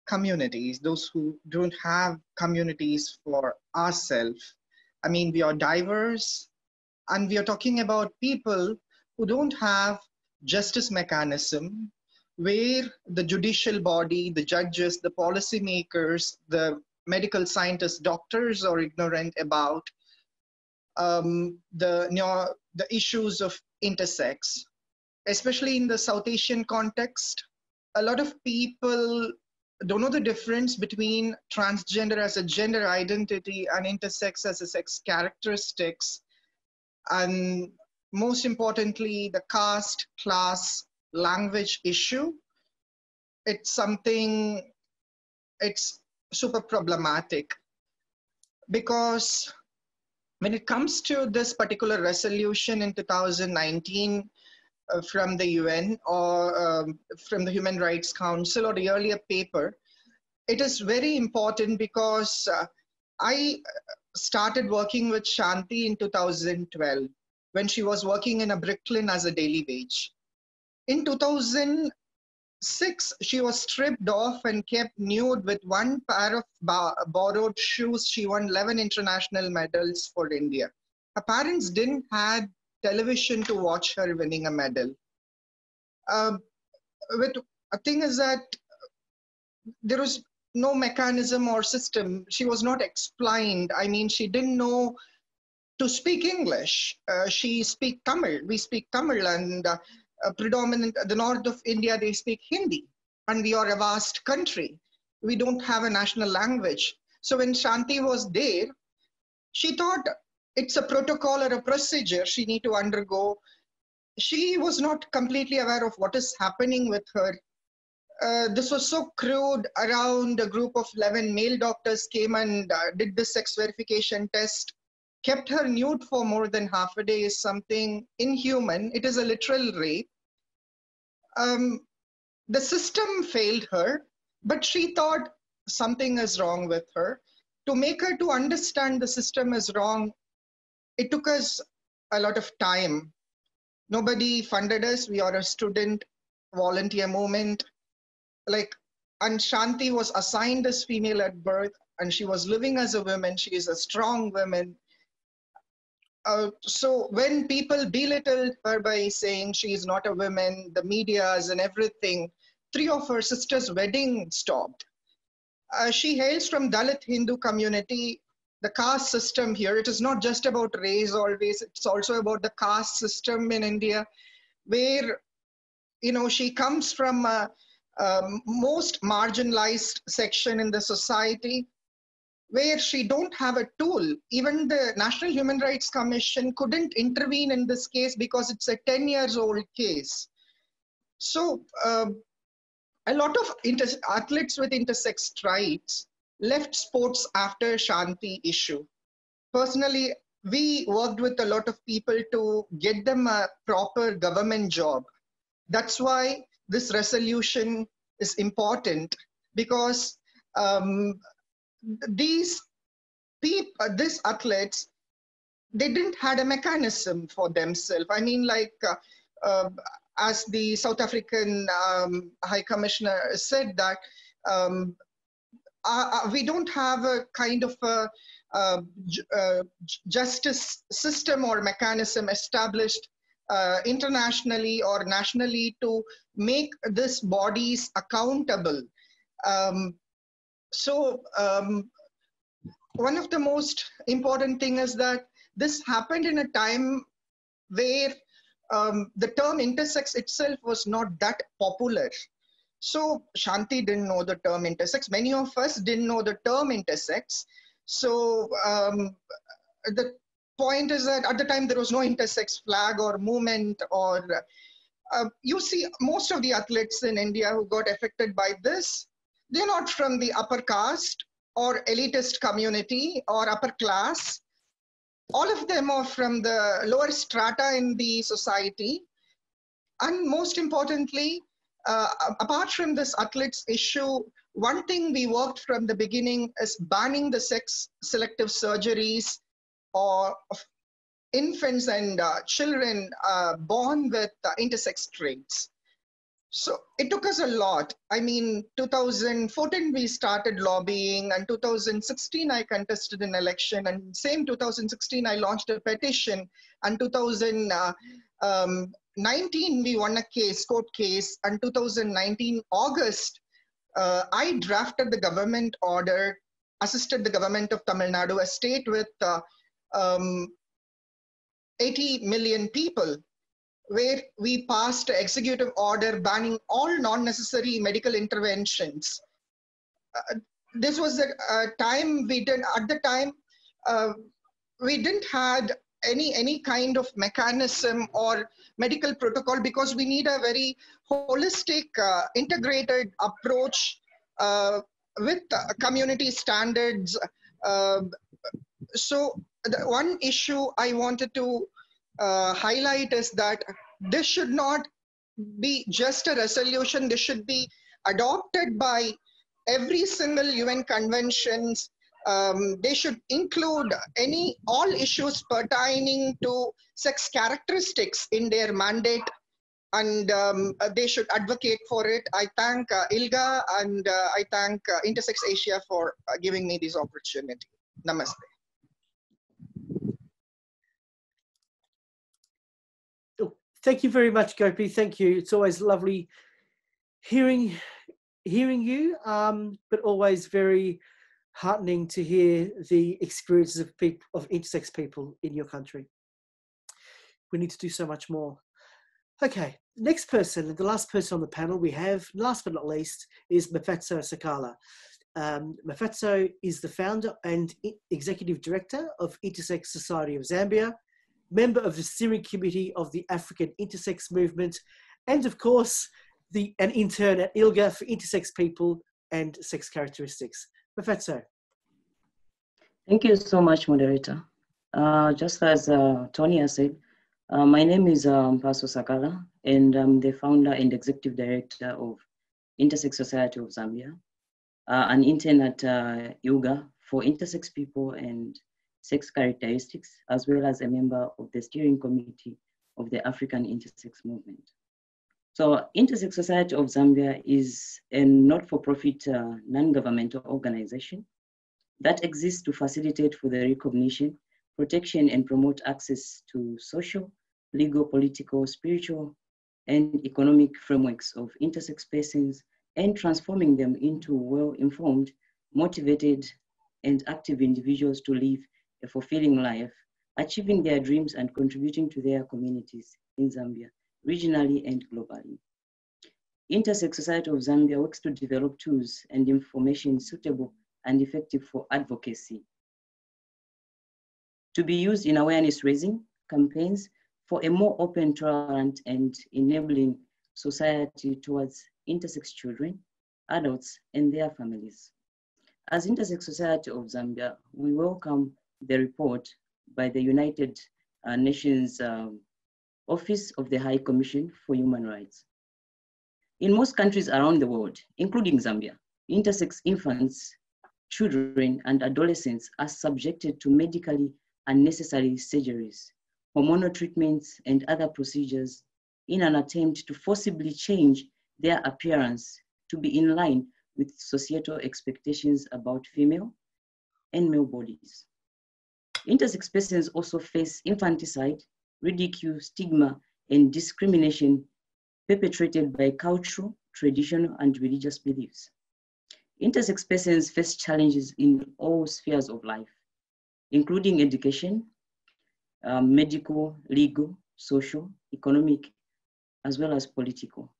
communities, those who don't have communities for ourselves. I mean, we are diverse, and we are talking about people who don't have justice mechanism, where the judicial body, the judges, the policymakers, the medical scientists, doctors are ignorant about the issues of intersex, especially in the South Asian context. A lot of people don't know the difference between transgender as a gender identity and intersex as a sex characteristics. And most importantly, the caste, class, language issue. It's something, it's super problematic, because when it comes to this particular resolution in 2019 from the UN or from the Human Rights Council or the earlier paper, it is very important because I started working with Shanti in 2012 when she was working in a Brooklyn as a daily wage. In 2006, she was stripped off and kept nude with one pair of borrowed shoes. She won 11 international medals for India. Her parents didn't have television to watch her winning a medal. The thing is that there was no mechanism or system. She was not explained. I mean, she didn't know to speak English. She speak Tamil. We speak Tamil, and predominant the north of India, they speak Hindi, and we are a vast country. We don't have a national language. So when Shanti was there, she thought it's a protocol or a procedure she need to undergo. She was not completely aware of what is happening with her. This was so crude. Around a group of 11 male doctors came and did the sex verification test, kept her nude for more than half a day. Is something inhuman. It is a literal rape. The system failed her, but she thought something is wrong with her. To make her to understand the system is wrong, it took us a lot of time. Nobody funded us. We are a student volunteer movement. And Shanti was assigned as female at birth, and she was living as a woman. She is a strong woman. So when people belittled her by saying she is not a woman, the medias and everything, 3 of her sisters' wedding stopped. She hails from Dalit Hindu community. The caste system here, it is not just about race always, it's also about the caste system in India, where, you know, she comes from a most marginalized section in the society, where she don't have a tool. Even the National Human Rights Commission couldn't intervene in this case because it's a 10-year-old case. So a lot of athletes with intersex rights left sports after Shanti issue. Personally, we worked with a lot of people to get them a proper government job. That's why this resolution is important, because these athletes, they didn't have a mechanism for themselves. I mean, as the South African High Commissioner said that we don't have a kind of a justice system or mechanism established internationally or nationally to make these bodies accountable. One of the most important things is that this happened in a time where the term intersex itself was not that popular. So Shanti didn't know the term intersex. Many of us didn't know the term intersex. So the point is that at the time there was no intersex flag or movement, or you see most of the athletes in India who got affected by this, they're not from the upper caste or elitist community or upper class. All of them are from the lower strata in the society. And most importantly, apart from this athletes issue, one thing we worked from the beginning is banning the sex selective surgeries of infants and children born with intersex traits. So it took us a lot. I mean, 2014 we started lobbying, and 2016 I contested an election, and same 2016 I launched a petition, and 2019 we won a court case, and 2019 August I drafted the government order, assisted the government of Tamil Nadu, a state with 80 million people, where we passed an executive order banning all non-necessary medical interventions. This was a time we didn't, at the time, we didn't have any kind of mechanism or medical protocol, because we need a very holistic, integrated approach with community standards. So the one issue I wanted to highlight is that this should not be just a resolution. This should be adopted by every single UN conventions. They should include all issues pertaining to sex characteristics in their mandate, and they should advocate for it. I thank ILGA and I thank Intersex Asia for giving me this opportunity. Namaste. Thank you very much, Gopi. Thank you. It's always lovely hearing you, but always very heartening to hear the experiences of people, of intersex people in your country. We need to do so much more. Okay, next person, the last person on the panel we have, last but not least, is Mphatso Sakala. Mphatso is the founder and executive director of Intersex Society of Zambia, member of the steering committee of the African Intersex movement, and of course, an intern at ILGA for intersex people and sex characteristics. Mphatso. Thank you so much, moderator. Just as Tony has said, my name is Mphatso Sakala, and I'm the founder and executive director of Intersex Society of Zambia, an intern at ILGA for intersex people and sex characteristics, as well as a member of the steering committee of the African Intersex movement. So Intersex Society of Zambia is a not-for-profit non-governmental organization that exists to facilitate for the recognition, protection, and promote access to social, legal, political, spiritual, and economic frameworks of intersex persons, and transforming them into well-informed, motivated, and active individuals to live a fulfilling life, achieving their dreams and contributing to their communities in Zambia, regionally and globally. Intersex Society of Zambia works to develop tools and information suitable and effective for advocacy, to be used in awareness raising campaigns for a more open, tolerant, and enabling society towards intersex children, adults, and their families. As Intersex Society of Zambia, we welcome the report by the United Nations Office of the High Commission for Human Rights. In most countries around the world, including Zambia, intersex infants, children, and adolescents are subjected to medically unnecessary surgeries, hormonal treatments, and other procedures in an attempt to forcibly change their appearance to be in line with societal expectations about female and male bodies. Intersex persons also face infanticide, ridicule, stigma, and discrimination perpetrated by cultural, traditional, and religious beliefs. Intersex persons face challenges in all spheres of life, including education, medical, legal, social, economic, as well as political.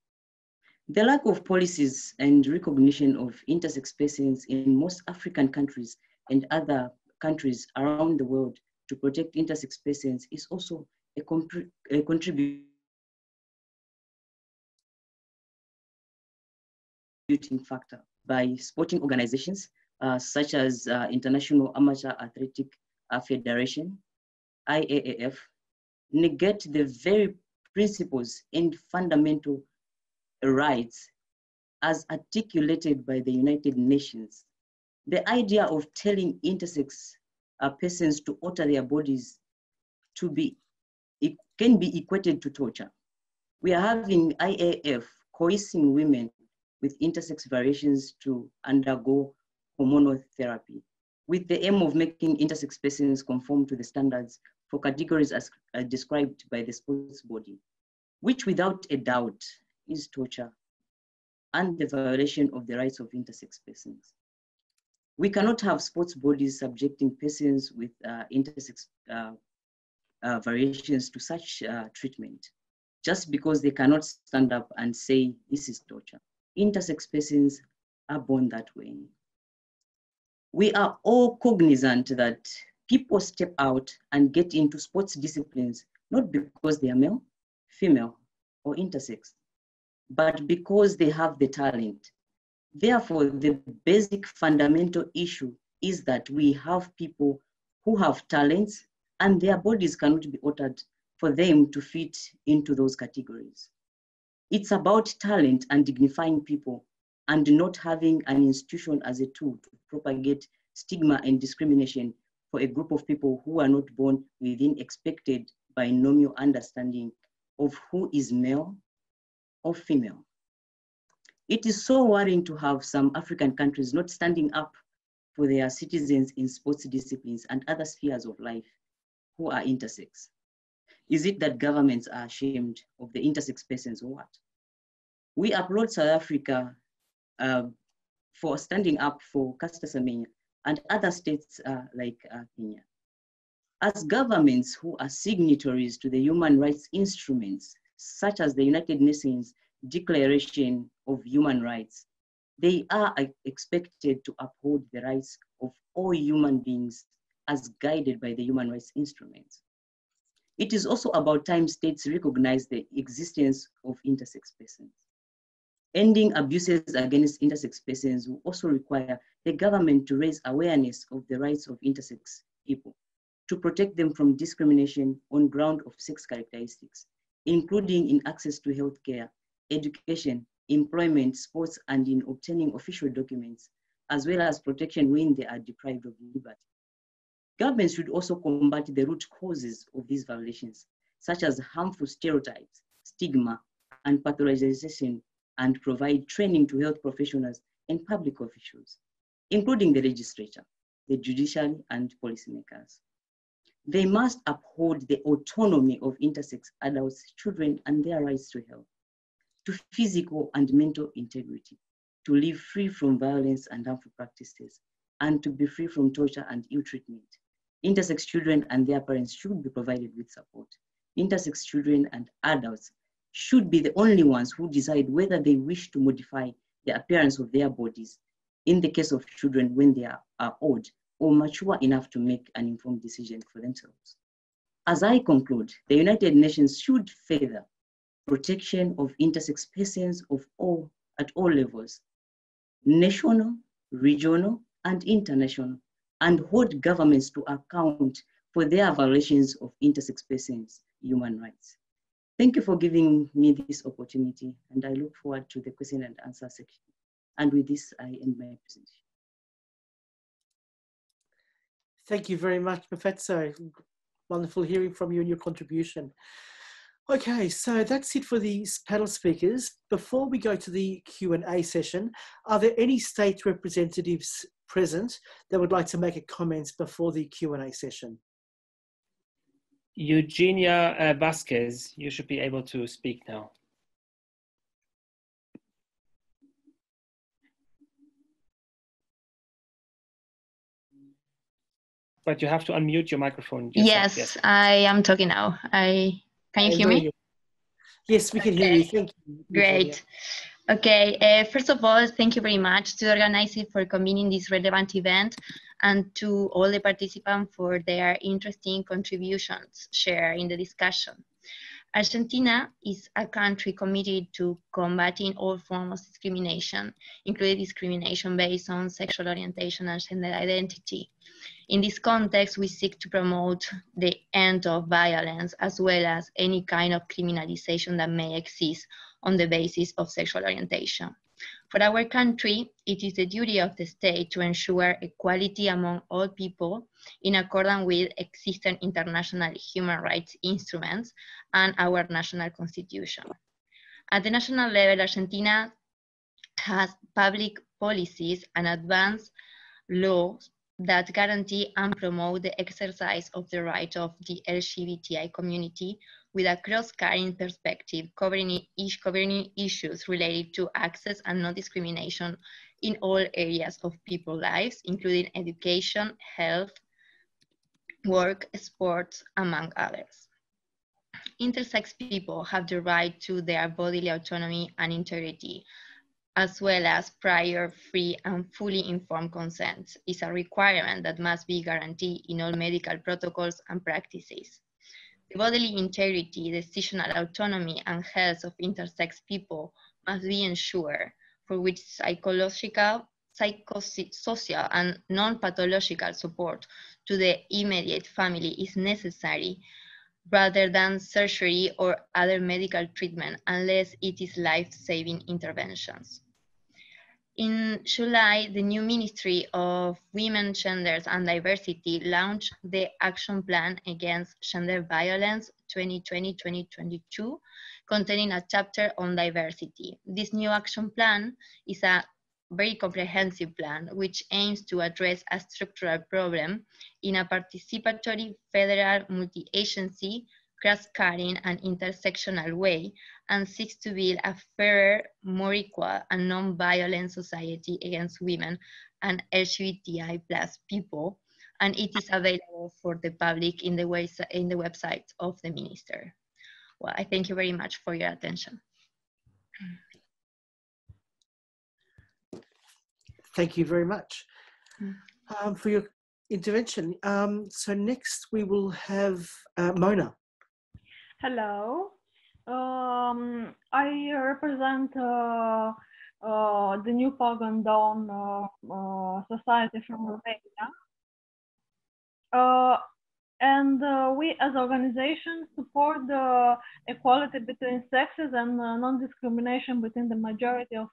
The lack of policies and recognition of intersex persons in most African countries and other countries around the world to protect intersex persons is also a contributing factor by sporting organizations such as International Amateur Athletic Federation, IAAF, negate the very principles and fundamental rights as articulated by the United Nations. The idea of telling intersex persons to alter their bodies can be equated to torture. We are having IAF coercing women with intersex variations to undergo hormonal therapy, with the aim of making intersex persons conform to the standards for categories as described by the sports body, which without a doubt is torture and the violation of the rights of intersex persons. We cannot have sports bodies subjecting persons with intersex variations to such treatment, just because they cannot stand up and say this is torture. Intersex persons are born that way. We are all cognizant that people step out and get into sports disciplines, not because they are male, female, or intersex, but because they have the talent. Therefore, the basic fundamental issue is that we have people who have talents and their bodies cannot be altered for them to fit into those categories. It's about talent and dignifying people and not having an institution as a tool to propagate stigma and discrimination for a group of people who are not born within expected binomial understanding of who is male or female. It is so worrying to have some African countries not standing up for their citizens in sports disciplines and other spheres of life who are intersex. Is it that governments are ashamed of the intersex persons or what? We applaud South Africa for standing up for Caster Semenya and other states like Kenya. As governments who are signatories to the human rights instruments, such as the United Nations Declaration of Human Rights, they are expected to uphold the rights of all human beings as guided by the human rights instruments. It is also about time states recognize the existence of intersex persons. Ending abuses against intersex persons will also require the government to raise awareness of the rights of intersex people, to protect them from discrimination on ground of sex characteristics, including in access to healthcare, education, employment, sports, and in obtaining official documents, as well as protection when they are deprived of liberty. Governments should also combat the root causes of these violations, such as harmful stereotypes, stigma, and pathologization, and provide training to health professionals and public officials, including the legislature, the judiciary, and policymakers. They must uphold the autonomy of intersex adults, children, and their rights to health, to physical and mental integrity, to live free from violence and harmful practices, and to be free from torture and ill treatment. Intersex children and their parents should be provided with support. Intersex children and adults should be the only ones who decide whether they wish to modify the appearance of their bodies in the case of children when they are old or mature enough to make an informed decision for themselves. As I conclude, the United Nations should favor protection of intersex persons at all levels, national, regional, and international, and hold governments to account for their violations of intersex persons' human rights. Thank you for giving me this opportunity, and I look forward to the question and answer section. And with this, I end my presentation. Thank you very much, Mphatso. Wonderful hearing from you and your contribution. Okay, so that's it for these panel speakers. Before we go to the Q&A session, are there any state representatives present that would like to make a comment before the Q&A session? Eugenia Vasquez, you should be able to speak now. But you have to unmute your microphone. Yes, I am talking now. Can you hear me? Yes, we can hear you. Thank you. Great. Okay, first of all, thank you very much to the organizers for convening this relevant event and to all the participants for their interesting contributions shared in the discussion. Argentina is a country committed to combating all forms of discrimination, including discrimination based on sexual orientation and gender identity. In this context, we seek to promote the end of violence as well as any kind of criminalization that may exist on the basis of sexual orientation. For our country, it is the duty of the state to ensure equality among all people in accordance with existing international human rights instruments and our national constitution. At the national level, Argentina has public policies and advanced laws that guarantee and promote the exercise of the right of the LGBTI community with a cross-cutting perspective covering issues related to access and non-discrimination in all areas of people's lives, including education, health, work, sports, among others. Intersex people have the right to their bodily autonomy and integrity, as well as prior, free, and fully informed consent is a requirement that must be guaranteed in all medical protocols and practices. The bodily integrity, decisional autonomy, and health of intersex people must be ensured, for which psychological, psychosocial, and non-pathological support to the immediate family is necessary, rather than surgery or other medical treatment, unless it is life-saving interventions. In July, the new Ministry of Women, Genders and Diversity launched the Action Plan Against Gender Violence 2020-2022, containing a chapter on diversity. This new action plan is a very comprehensive plan which aims to address a structural problem in a participatory, federal, multi-agency, cross-cutting and intersectional way, and seeks to build a fairer, more equal and non-violent society against women and LGBTI+ people, and it is available for the public in the website of the minister. Well, I thank you very much for your attention. Thank you very much for your intervention. So next we will have Mona. Hello. I represent the New Pagan Dawn Society from Romania. And we as organizations support the equality between sexes and non-discrimination between the majority of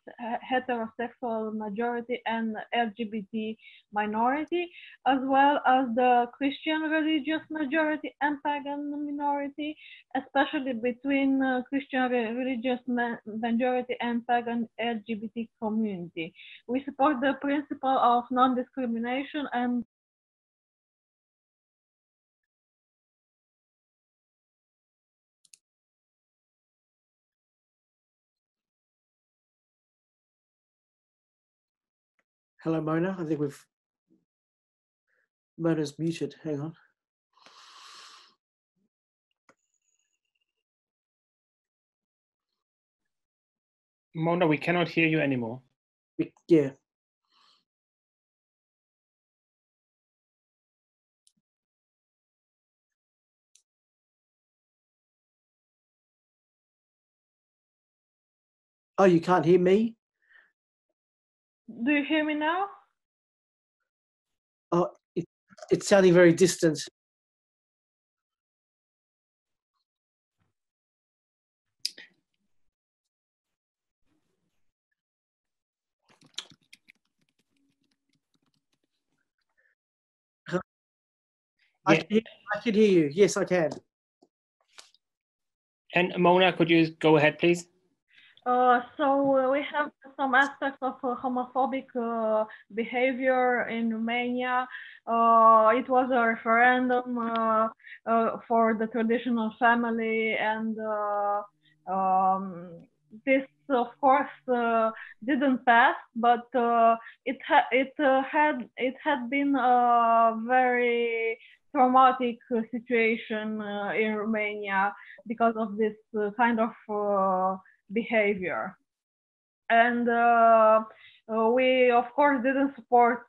heterosexual majority and LGBT minority, as well as the Christian religious majority and pagan minority, especially between Christian religious majority and pagan LGBT community. We support the principle of non-discrimination and Hello, Mona. I think Mona's muted. Hang on. Mona, we cannot hear you anymore. Yeah. Oh, you can't hear me? do you hear me now? Oh, it's sounding very distant. Yeah. I can hear you. Yes, I can. And Mona, could you go ahead, please? So we have some aspects of homophobic behavior in Romania. It was a referendum for the traditional family, and this, of course, didn't pass. But it had been a very traumatic situation in Romania because of this kind of behavior, and we of course didn't support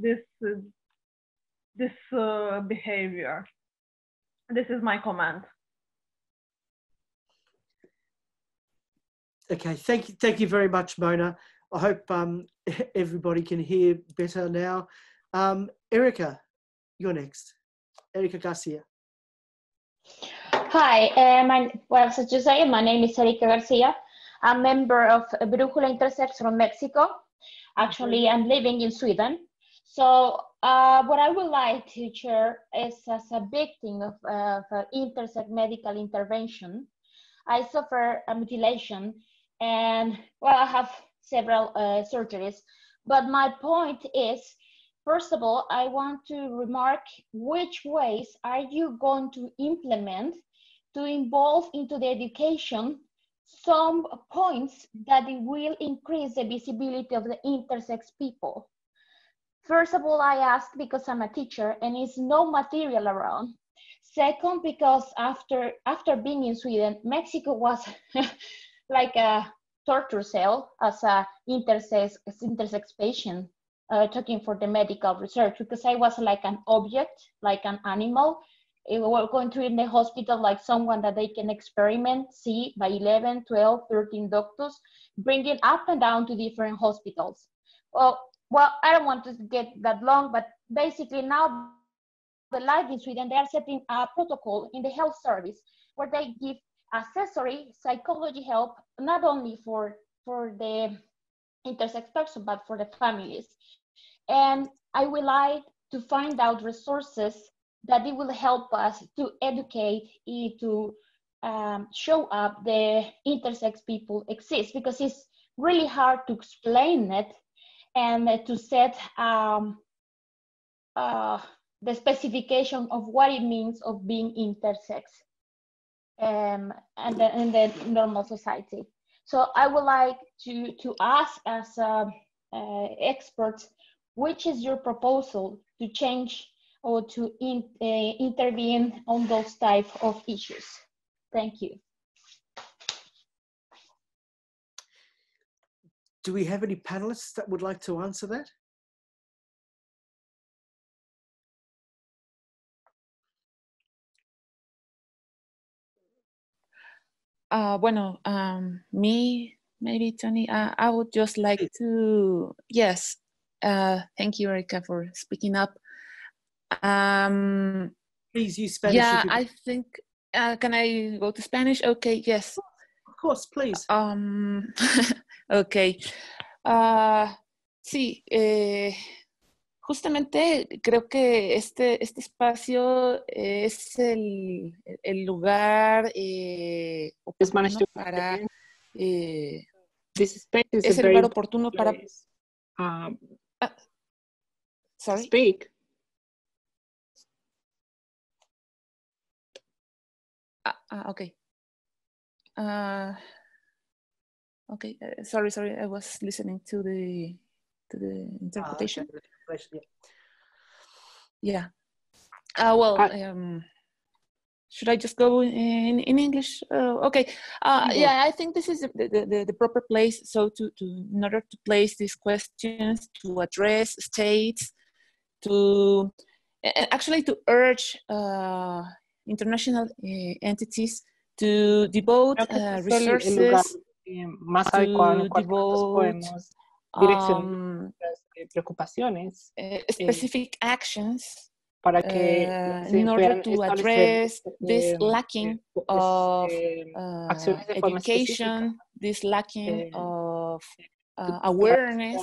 this behavior. This is my comment. Okay, thank you very much, Mona. I hope everybody can hear better now. Erica, you're next. Erica Garcia. Hi, as you say, my name is Erika Garcia. I'm a member of Brújula Intersex from Mexico. Actually, I'm living in Sweden. So what I would like to share is, as a victim of intersex medical intervention, I suffer a mutilation, and well, I have several surgeries. But my point is, first of all, I want to remark which ways are you going to implement to involve into the education some points that it will increase the visibility of the intersex people. First of all, I ask because I'm a teacher and it's no material around. Second, because after being in Sweden, Mexico was like a torture cell as a intersex patient, talking for the medical research, because I was like an object, like an animal. We were going to in the hospital like someone that they can experiment, see by 11, 12, 13 doctors, bringing up and down to different hospitals. Well, I don't want to get that long, but basically now the life in Sweden, they are setting a protocol in the health service where they give accessory psychology help, not only for the intersex person, but for the families. And I would like to find out resources that it will help us to educate, to show up the intersex people exist, because it's really hard to explain it and to set the specification of what it means of being intersex and in the normal society. So I would like to ask as experts, which is your proposal to change or to intervene on those type of issues? Thank you. Do we have any panelists that would like to answer that? Bueno, me, maybe Tony, I would just like to, yes, thank you, Erica, for speaking up. Please use Spanish. Yeah, I think, can I go to Spanish? Okay, yes. Of course, please. Okay. Sí, justamente creo que este espacio es el lugar oportuno para es el lugar oportuno para sorry. Speak. Okay. Okay. Sorry. I was listening to the interpretation. Okay. Yeah. Well, should I just go in English? Okay. Yeah, I think this is the proper place. So in order to place these questions, to address states, to actually to urge international entities to devote resources, más adecuado en el cual podemos direccionar preocupaciones, specific actions para que in order to address this lacking of education, this lacking of awareness.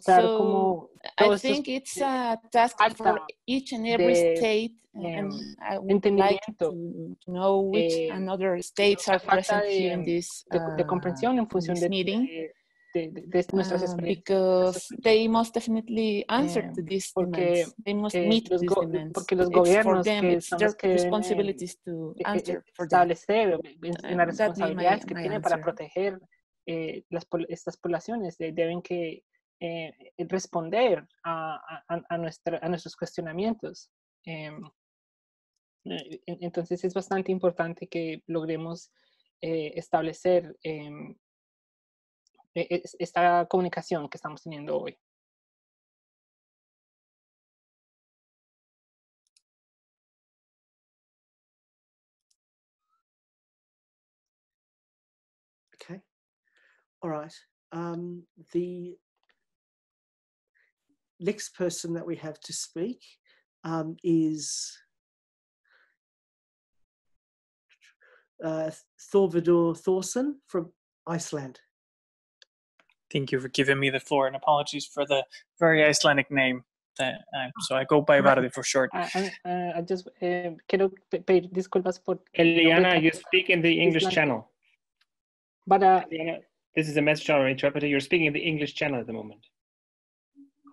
So I think it's a task for each and every state, and I would like to know which another states are present here in this meeting, because they must definitely answer to these demands. They must meet these demands. It's for them, it's their responsibilities to answer for that. Las responsabilidades que tienen para answer. proteger estas poblaciones deben que responder a nuestros cuestionamientos. Entonces es bastante importante que logremos establecer esta comunicación que estamos teniendo hoy. Okay. All right. The next person that we have to speak is Thorvidur Thorson from Iceland. Thank you for giving me the floor, and apologies for the very Icelandic name. So I go by Vardi for short. I just quiero pedir disculpas por Eliana, you speak in the English channel. But Eliana, this is a message channel interpreter. You're speaking in the English channel at the moment.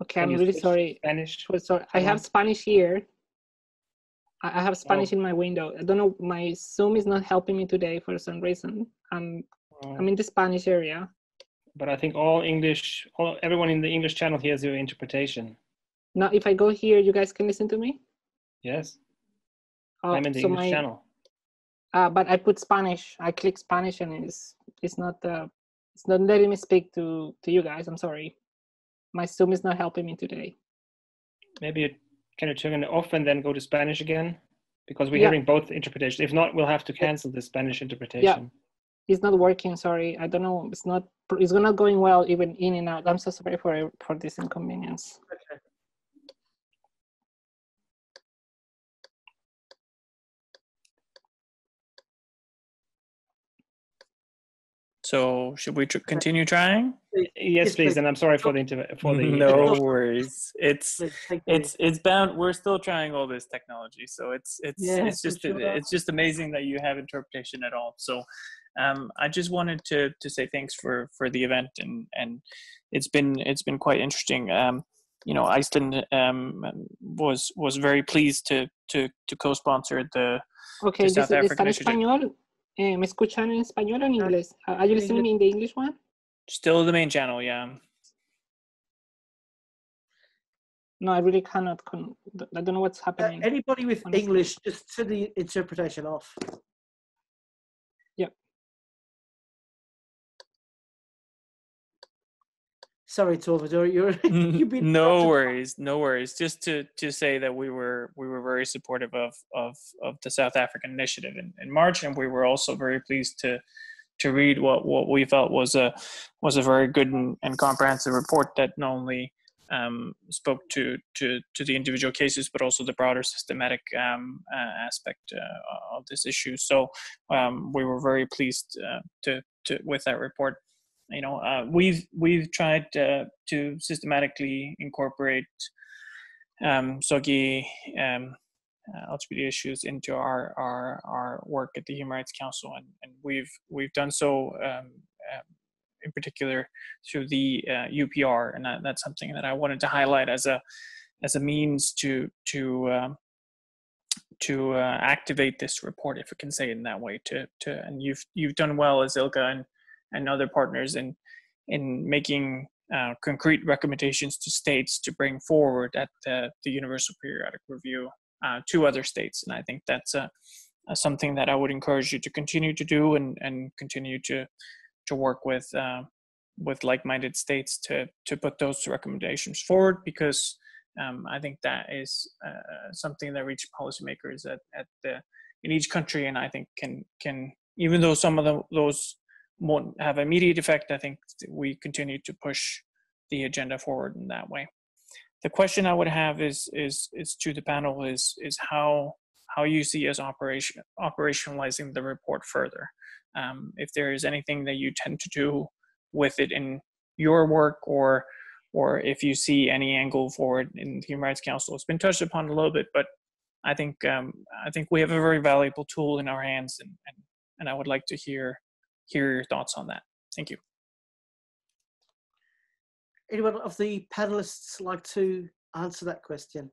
Okay, I'm really sorry. Spanish. Sorry. I have Spanish here. I have Spanish in my window. I don't know. My Zoom is not helping me today for some reason. I'm in the Spanish area. But I think everyone in the English channel hears your interpretation. Now, if I go here, you guys can listen to me? Yes. I'm in the English channel. But I put Spanish. I click Spanish, and it's not It's not letting me speak to you guys. I'm sorry. My Zoom is not helping me today. Maybe can you turn it off and then go to Spanish again? Because we're Yeah. hearing both interpretations. If not, we'll have to cancel the Spanish interpretation. Yeah, it's not working. Sorry, I don't know. It's not going well, even in and out. I'm so sorry for this inconvenience. Okay. So should we continue trying? Yes, please. And I'm sorry for the No worries. It's Please, bound. We're still trying all this technology, so it's sure. just amazing that you have interpretation at all. So I just wanted to say thanks for the event, and it's been quite interesting. You know, Iceland was very pleased to co-sponsor the South African initiative. ¿Me escuchan en español o en inglés? Are you listening in the English one? Still the main channel, yeah. No, I really cannot. I don't know what's happening. Anybody with honestly. English, just turn the interpretation off. Yep. Sorry, Torvador, you've been no worries. Just to say that we were very supportive of the South African initiative in March, and we were also very pleased to read what we felt was a very good and comprehensive report that not only spoke to the individual cases but also the broader systematic aspect of this issue. So we were very pleased with that report. You know, we've tried to systematically incorporate SOGI LGBT issues into our work at the Human Rights Council, and we've done so in particular through the UPR, and that's something that I wanted to highlight as a means to activate this report, if I can say it in that way. And you've done well as ILGA and other partners in making concrete recommendations to states to bring forward at the Universal Periodic Review to other states. And I think that's something that I would encourage you to continue to do and continue to work with like-minded states to put those recommendations forward, because I think that is something that reach policymakers in each country, and I think can even though some of those won't have immediate effect, I think we continue to push the agenda forward in that way. The question I would have is to the panel is how you see us operationalizing the report further. If there is anything that you tend to do with it in your work, or if you see any angle forward in the Human Rights Council. It's been touched upon a little bit, but I think we have a very valuable tool in our hands, and I would like to hear your thoughts on that. Thank you. Anyone of the panelists like to answer that question?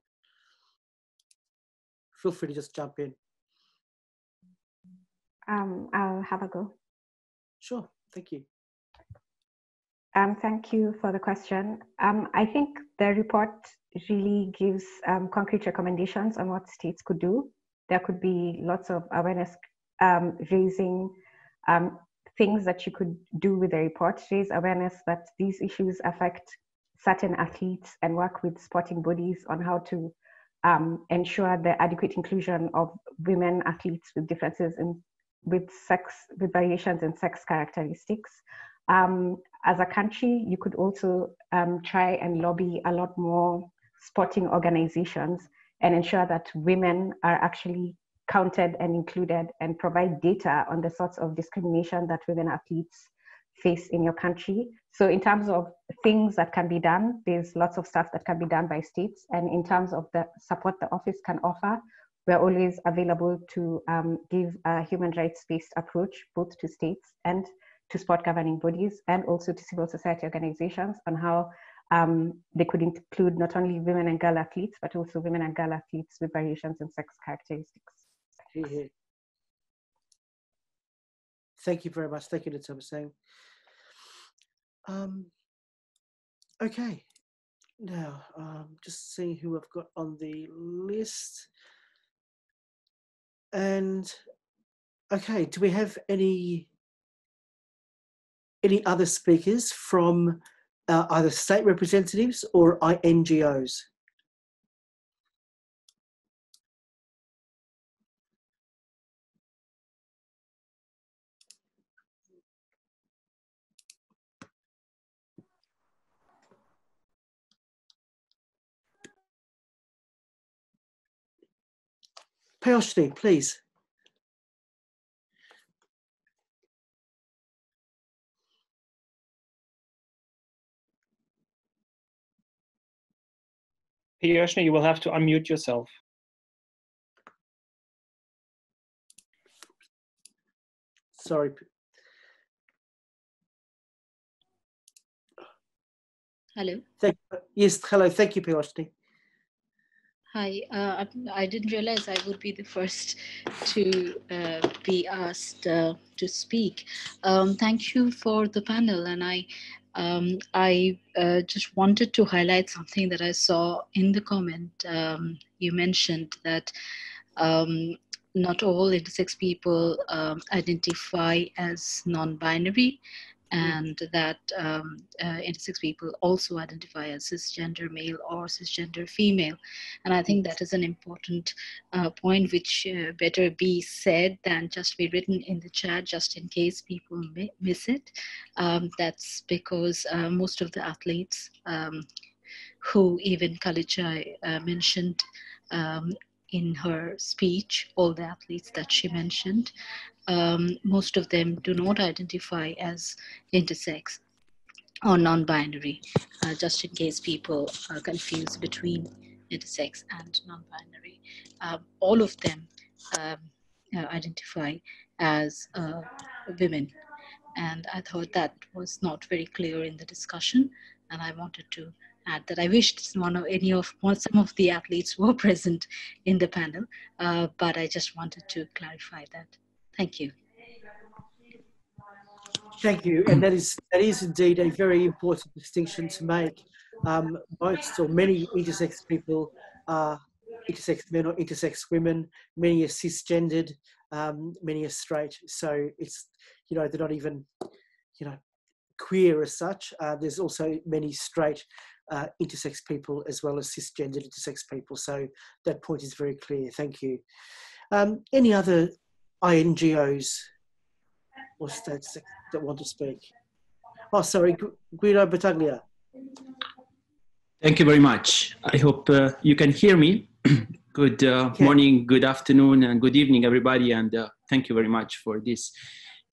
Feel free to just jump in. I'll have a go. Sure, thank you. Thank you for the question. I think the report really gives concrete recommendations on what states could do. There could be lots of awareness raising things that you could do with the report, raise awareness that these issues affect certain athletes, and work with sporting bodies on how to ensure the adequate inclusion of women athletes with differences with variations in sex characteristics. As a country, you could also try and lobby a lot more sporting organizations and ensure that women are actually counted and included, and provide data on the sorts of discrimination that women athletes face in your country. So in terms of things that can be done, there's lots of stuff that can be done by states. And in terms of the support the office can offer, we're always available to give a human rights-based approach, both to states and to sport governing bodies, and also to civil society organizations, on how they could include not only women and girl athletes, but also women and girl athletes with variations in sex characteristics. Thank you very much. Thank you, Nthabiseng. Okay, now just seeing who I've got on the list. And okay, do we have any any other speakers from either state representatives or NGOs? Payoshni, please. Payoshni, you will have to unmute yourself. Sorry. Hello. Yes, hello. Thank you, Payoshni. Hi. I didn't realize I would be the first to be asked to speak. Thank you for the panel, and I just wanted to highlight something that I saw in the comment. You mentioned that not all intersex people identify as non-binary, and that intersex people also identify as cisgender male or cisgender female. And I think that is an important point which better be said than just be written in the chat, just in case people miss it. That's because most of the athletes who even Kalichai mentioned in her speech, all the athletes that she mentioned, most of them do not identify as intersex or non-binary, just in case people are confused between intersex and non-binary. All of them identify as women. And I thought that was not very clear in the discussion, and I wanted to add that I wished some of the athletes were present in the panel, but I just wanted to clarify that. Thank you. Thank you, and that is indeed a very important distinction to make. Most or many intersex people are intersex men or intersex women. Many are cisgendered, many are straight. So it's, they're not even, queer as such. There's also many straight intersex people as well as cisgendered intersex people. So that point is very clear. Thank you. Any other NGOs or states that want to speak? Oh, sorry, Guido Battaglia. Thank you very much. I hope you can hear me. Good morning, good afternoon, and good evening, everybody. And thank you very much for this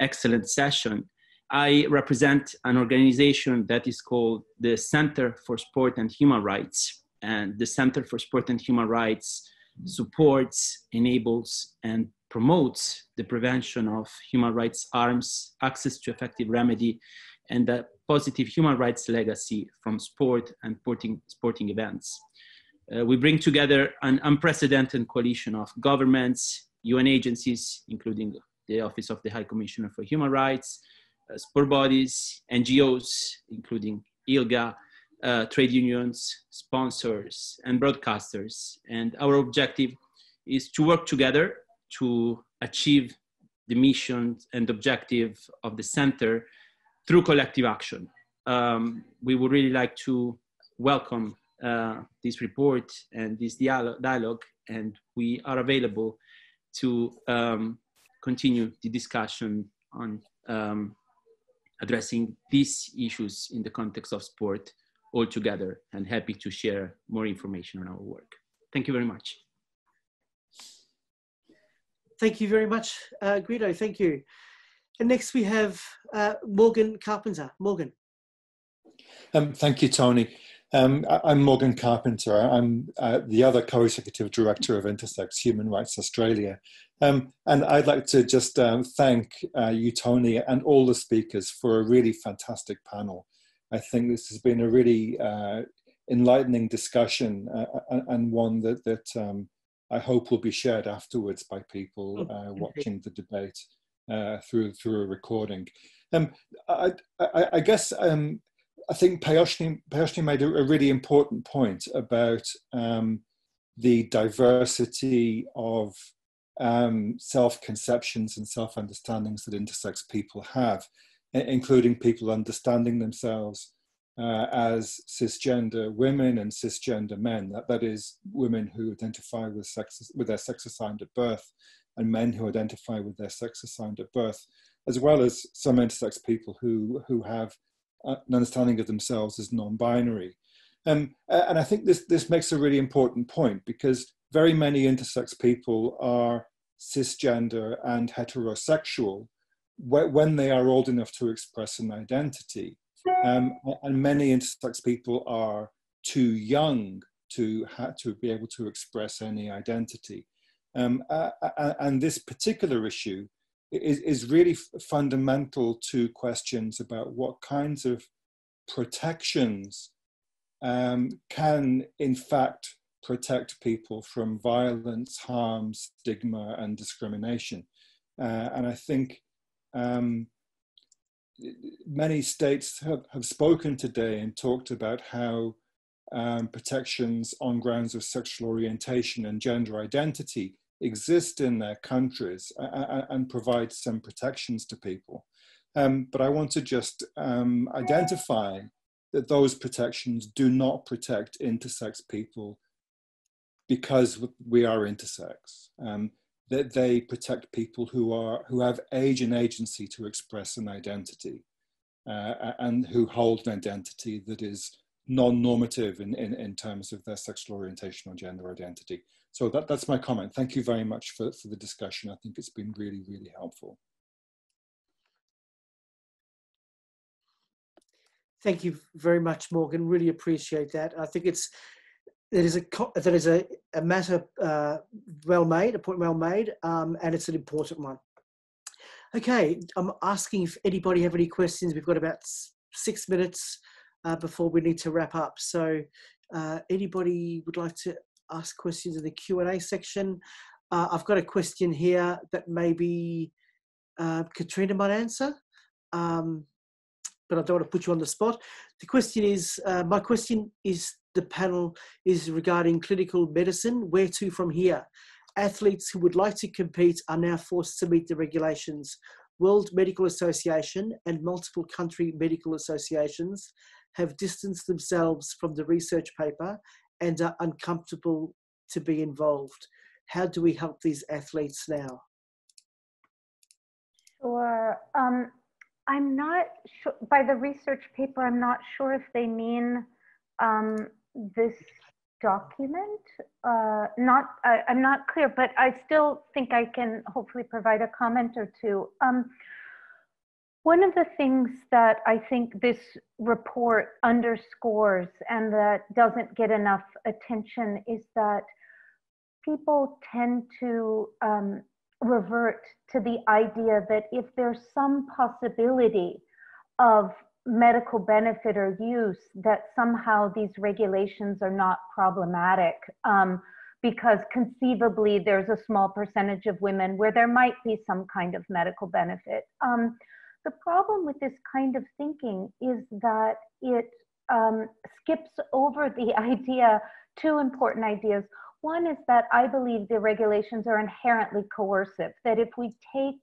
excellent session. I represent an organization that is called the Center for Sport and Human Rights. And the Center for Sport and Human Rights supports, enables, and promotes the prevention of human rights harms, access to effective remedy, and a positive human rights legacy from sport and sporting events. We bring together an unprecedented coalition of governments, UN agencies, including the Office of the High Commissioner for Human Rights, sport bodies, NGOs, including ILGA, trade unions, sponsors, and broadcasters. And our objective is to work together to achieve the mission and objective of the center through collective action. We would really like to welcome this report and this dialogue, and we are available to continue the discussion on addressing these issues in the context of sport altogether, and happy to share more information on our work. Thank you very much. Thank you very much, Guido. Thank you. And next we have Morgan Carpenter. Morgan. Thank you, Tony. I'm Morgan Carpenter. I'm the other co-executive director of Intersex Human Rights Australia. And I'd like to just thank you, Tony, and all the speakers for a really fantastic panel. I think this has been a really enlightening discussion and one that I hope will be shared afterwards by people watching the debate through a recording. I guess I think Payoshni made a really important point about the diversity of self-conceptions and self-understandings that intersex people have. including people understanding themselves as cisgender women and cisgender men. That is, women who identify with their sex assigned at birth, and men who identify with their sex assigned at birth, as well as some intersex people who have an understanding of themselves as non-binary. And I think this makes a really important point, because very many intersex people are cisgender and heterosexual when they are old enough to express an identity. And many intersex people are too young to be able to express any identity. And this particular issue is really fundamental to questions about what kinds of protections can in fact protect people from violence, harm, stigma, and discrimination. And I think many states have spoken today and talked about how protections on grounds of sexual orientation and gender identity exist in their countries and provide some protections to people. But I want to just identify that those protections do not protect intersex people because we are intersex. That they protect people who have age and agency to express an identity and who hold an identity that is non-normative in terms of their sexual orientation or gender identity. So that's my comment. Thank you very much for the discussion. I think it's been really, really helpful. Thank you very much, Morgan. Really appreciate that. I think that is a matter well made, a point well made, and it's an important one. Okay, I'm asking if anybody have any questions. We've got about 6 minutes before we need to wrap up. So anybody would like to ask questions in the Q&A section? I've got a question here that maybe Katrina might answer, but I don't want to put you on the spot. The question is, my question is, the panel is regarding clinical medicine. Where to from here? Athletes who would like to compete are now forced to meet the regulations. World Medical Association and multiple country medical associations have distanced themselves from the research paper and are uncomfortable to be involved. How do we help these athletes now? Sure. I'm not sure, by the research paper, I'm not sure if they mean this document. I'm not clear, but I still think I can hopefully provide a comment or two. One of the things that I think this report underscores and that doesn't get enough attention is that people tend to revert to the idea that if there's some possibility of medical benefit or use, that somehow these regulations are not problematic, because conceivably there's a small percentage of women where there might be some kind of medical benefit. The problem with this kind of thinking is that it skips over the idea, two important ideas. One is that I believe the regulations are inherently coercive, that if we take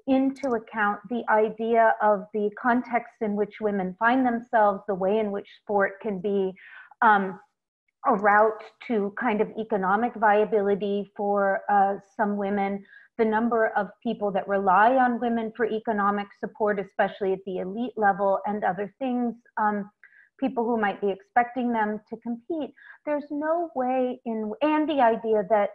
into account the idea of the context in which women find themselves, the way in which sport can be a route to kind of economic viability for some women, the number of people that rely on women for economic support, especially at the elite level, and other things, people who might be expecting them to compete. There's no way in, and the idea that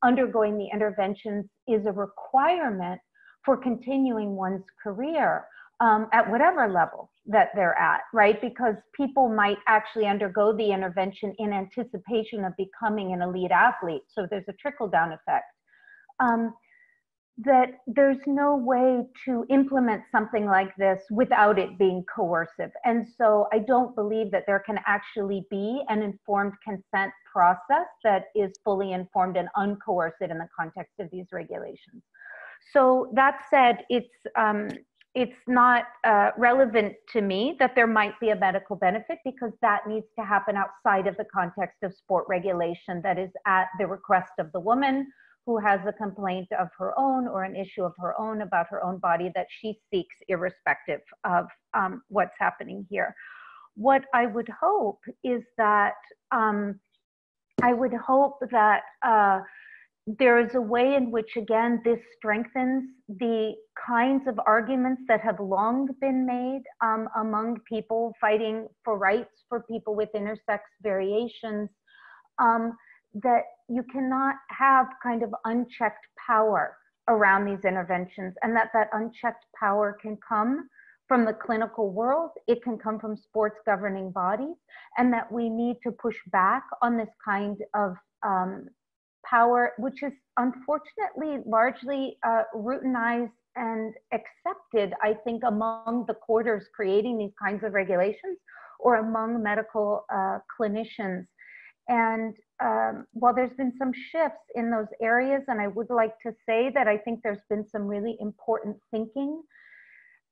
undergoing the interventions is a requirement for continuing one's career at whatever level that they're at, right? Because people might actually undergo the intervention in anticipation of becoming an elite athlete. So there's a trickle-down effect. That there's no way to implement something like this without it being coercive. And so I don't believe that there can actually be an informed consent process that is fully informed and uncoercive in the context of these regulations. So that said, it's not relevant to me that there might be a medical benefit, because that needs to happen outside of the context of sport regulation that is at the request of the woman who has a complaint of her own or an issue of her own about her own body that she seeks irrespective of what's happening here. What I would hope is that there is a way in which, again, this strengthens the kinds of arguments that have long been made among people fighting for rights for people with intersex variations, that you cannot have kind of unchecked power around these interventions, and that unchecked power can come from the clinical world, it can come from sports governing bodies, and that we need to push back on this kind of power, which is unfortunately largely routinized and accepted, I think, among the quarters creating these kinds of regulations or among medical clinicians. And while there's been some shifts in those areas, and I would like to say that I think there's been some really important thinking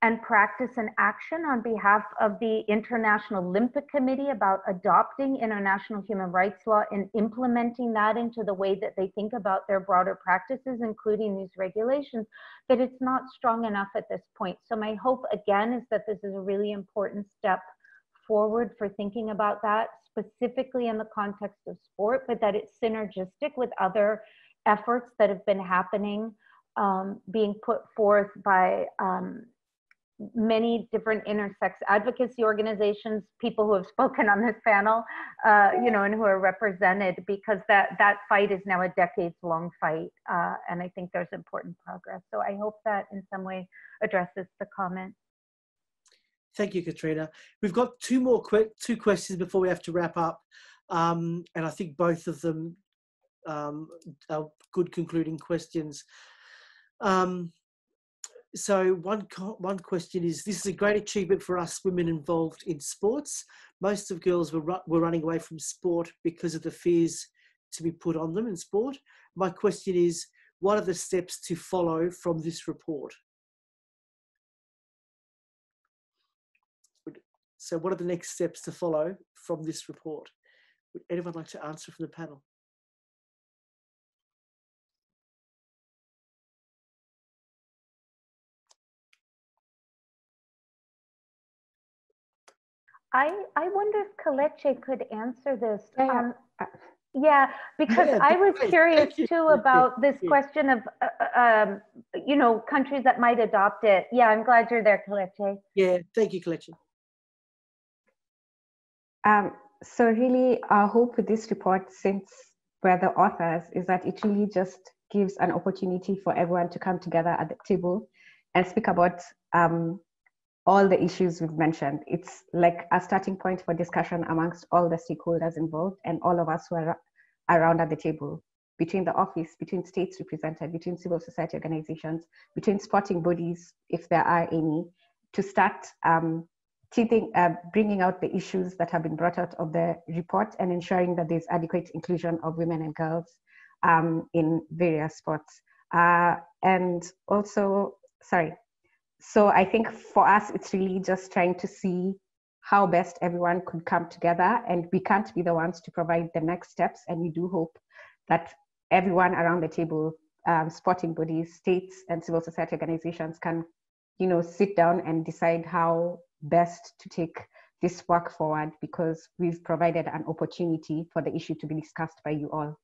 and practice and action on behalf of the International Olympic Committee about adopting international human rights law and implementing that into the way that they think about their broader practices, including these regulations, that it's not strong enough at this point. So my hope, again, is that this is a really important step forward for thinking about that, specifically in the context of sport, but that it's synergistic with other efforts that have been happening, being put forth by many different intersex advocacy organizations, people who have spoken on this panel, you know, and who are represented, because that fight is now a decades-long fight, and I think there's important progress. So I hope that in some way addresses the comment. Thank you, Katrina. We've got two questions before we have to wrap up, and I think both of them are good concluding questions. So one question is, this is a great achievement for us women involved in sports. Most of girls were running away from sport because of the fears to be put on them in sport. My question is, what are the steps to follow from this report? So what are the next steps to follow from this report? Would anyone like to answer from the panel? I wonder if Kelechi could answer this. Yeah, because I was curious too about this question of, you know, countries that might adopt it. Yeah, I'm glad you're there, Kelechi. Yeah, thank you, Kelechi. So really, our hope with this report, since we're the authors, is that it really just gives an opportunity for everyone to come together at the table and speak about all the issues we've mentioned. It's like a starting point for discussion amongst all the stakeholders involved and all of us who are around at the table, between the office, between states represented, between civil society organizations, between sporting bodies, if there are any, to start bringing out the issues that have been brought out of the report and ensuring that there's adequate inclusion of women and girls in various sports. And also, so I think for us, it's really just trying to see how best everyone could come together, and we can't be the ones to provide the next steps. And we do hope that everyone around the table, sporting bodies, states, and civil society organizations can, you know, sit down and decide how best to take this work forward, because we've provided an opportunity for the issue to be discussed by you all.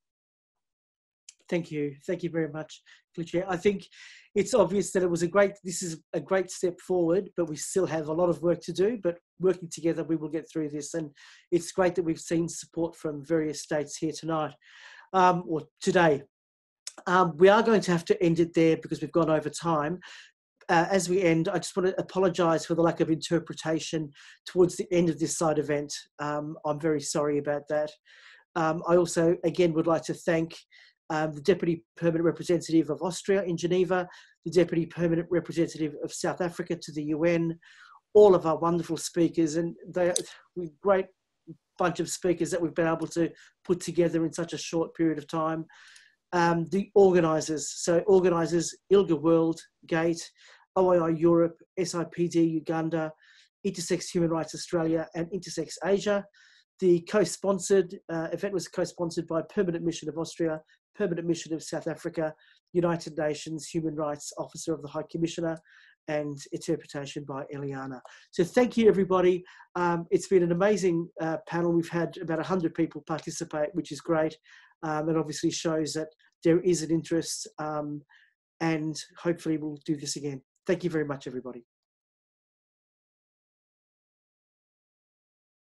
Thank you. Thank you very much, Katrina. I think it's obvious that this is a great step forward, but we still have a lot of work to do, but working together, we will get through this. And it's great that we've seen support from various states here tonight, or today. We are going to have to end it there because we've gone over time. As we end, I just want to apologise for the lack of interpretation towards the end of this side event. I'm very sorry about that. I also, again, would like to thank the Deputy Permanent Representative of Austria in Geneva, the Deputy Permanent Representative of South Africa to the UN, all of our wonderful speakers, and they're a great bunch of speakers that we've been able to put together in such a short period of time. The organisers, so organisers, ILGA World, GATE, OII Europe, SIPD Uganda, Intersex Human Rights Australia, and Intersex Asia. The co-sponsored event was co-sponsored by Permanent Mission of Austria, Permanent Mission of South Africa, United Nations Human Rights Officer of the High Commissioner, and interpretation by Eliana. So thank you, everybody. It's been an amazing panel. We've had about 100 people participate, which is great. It obviously shows that there is an interest, and hopefully we'll do this again. Thank you very much, everybody.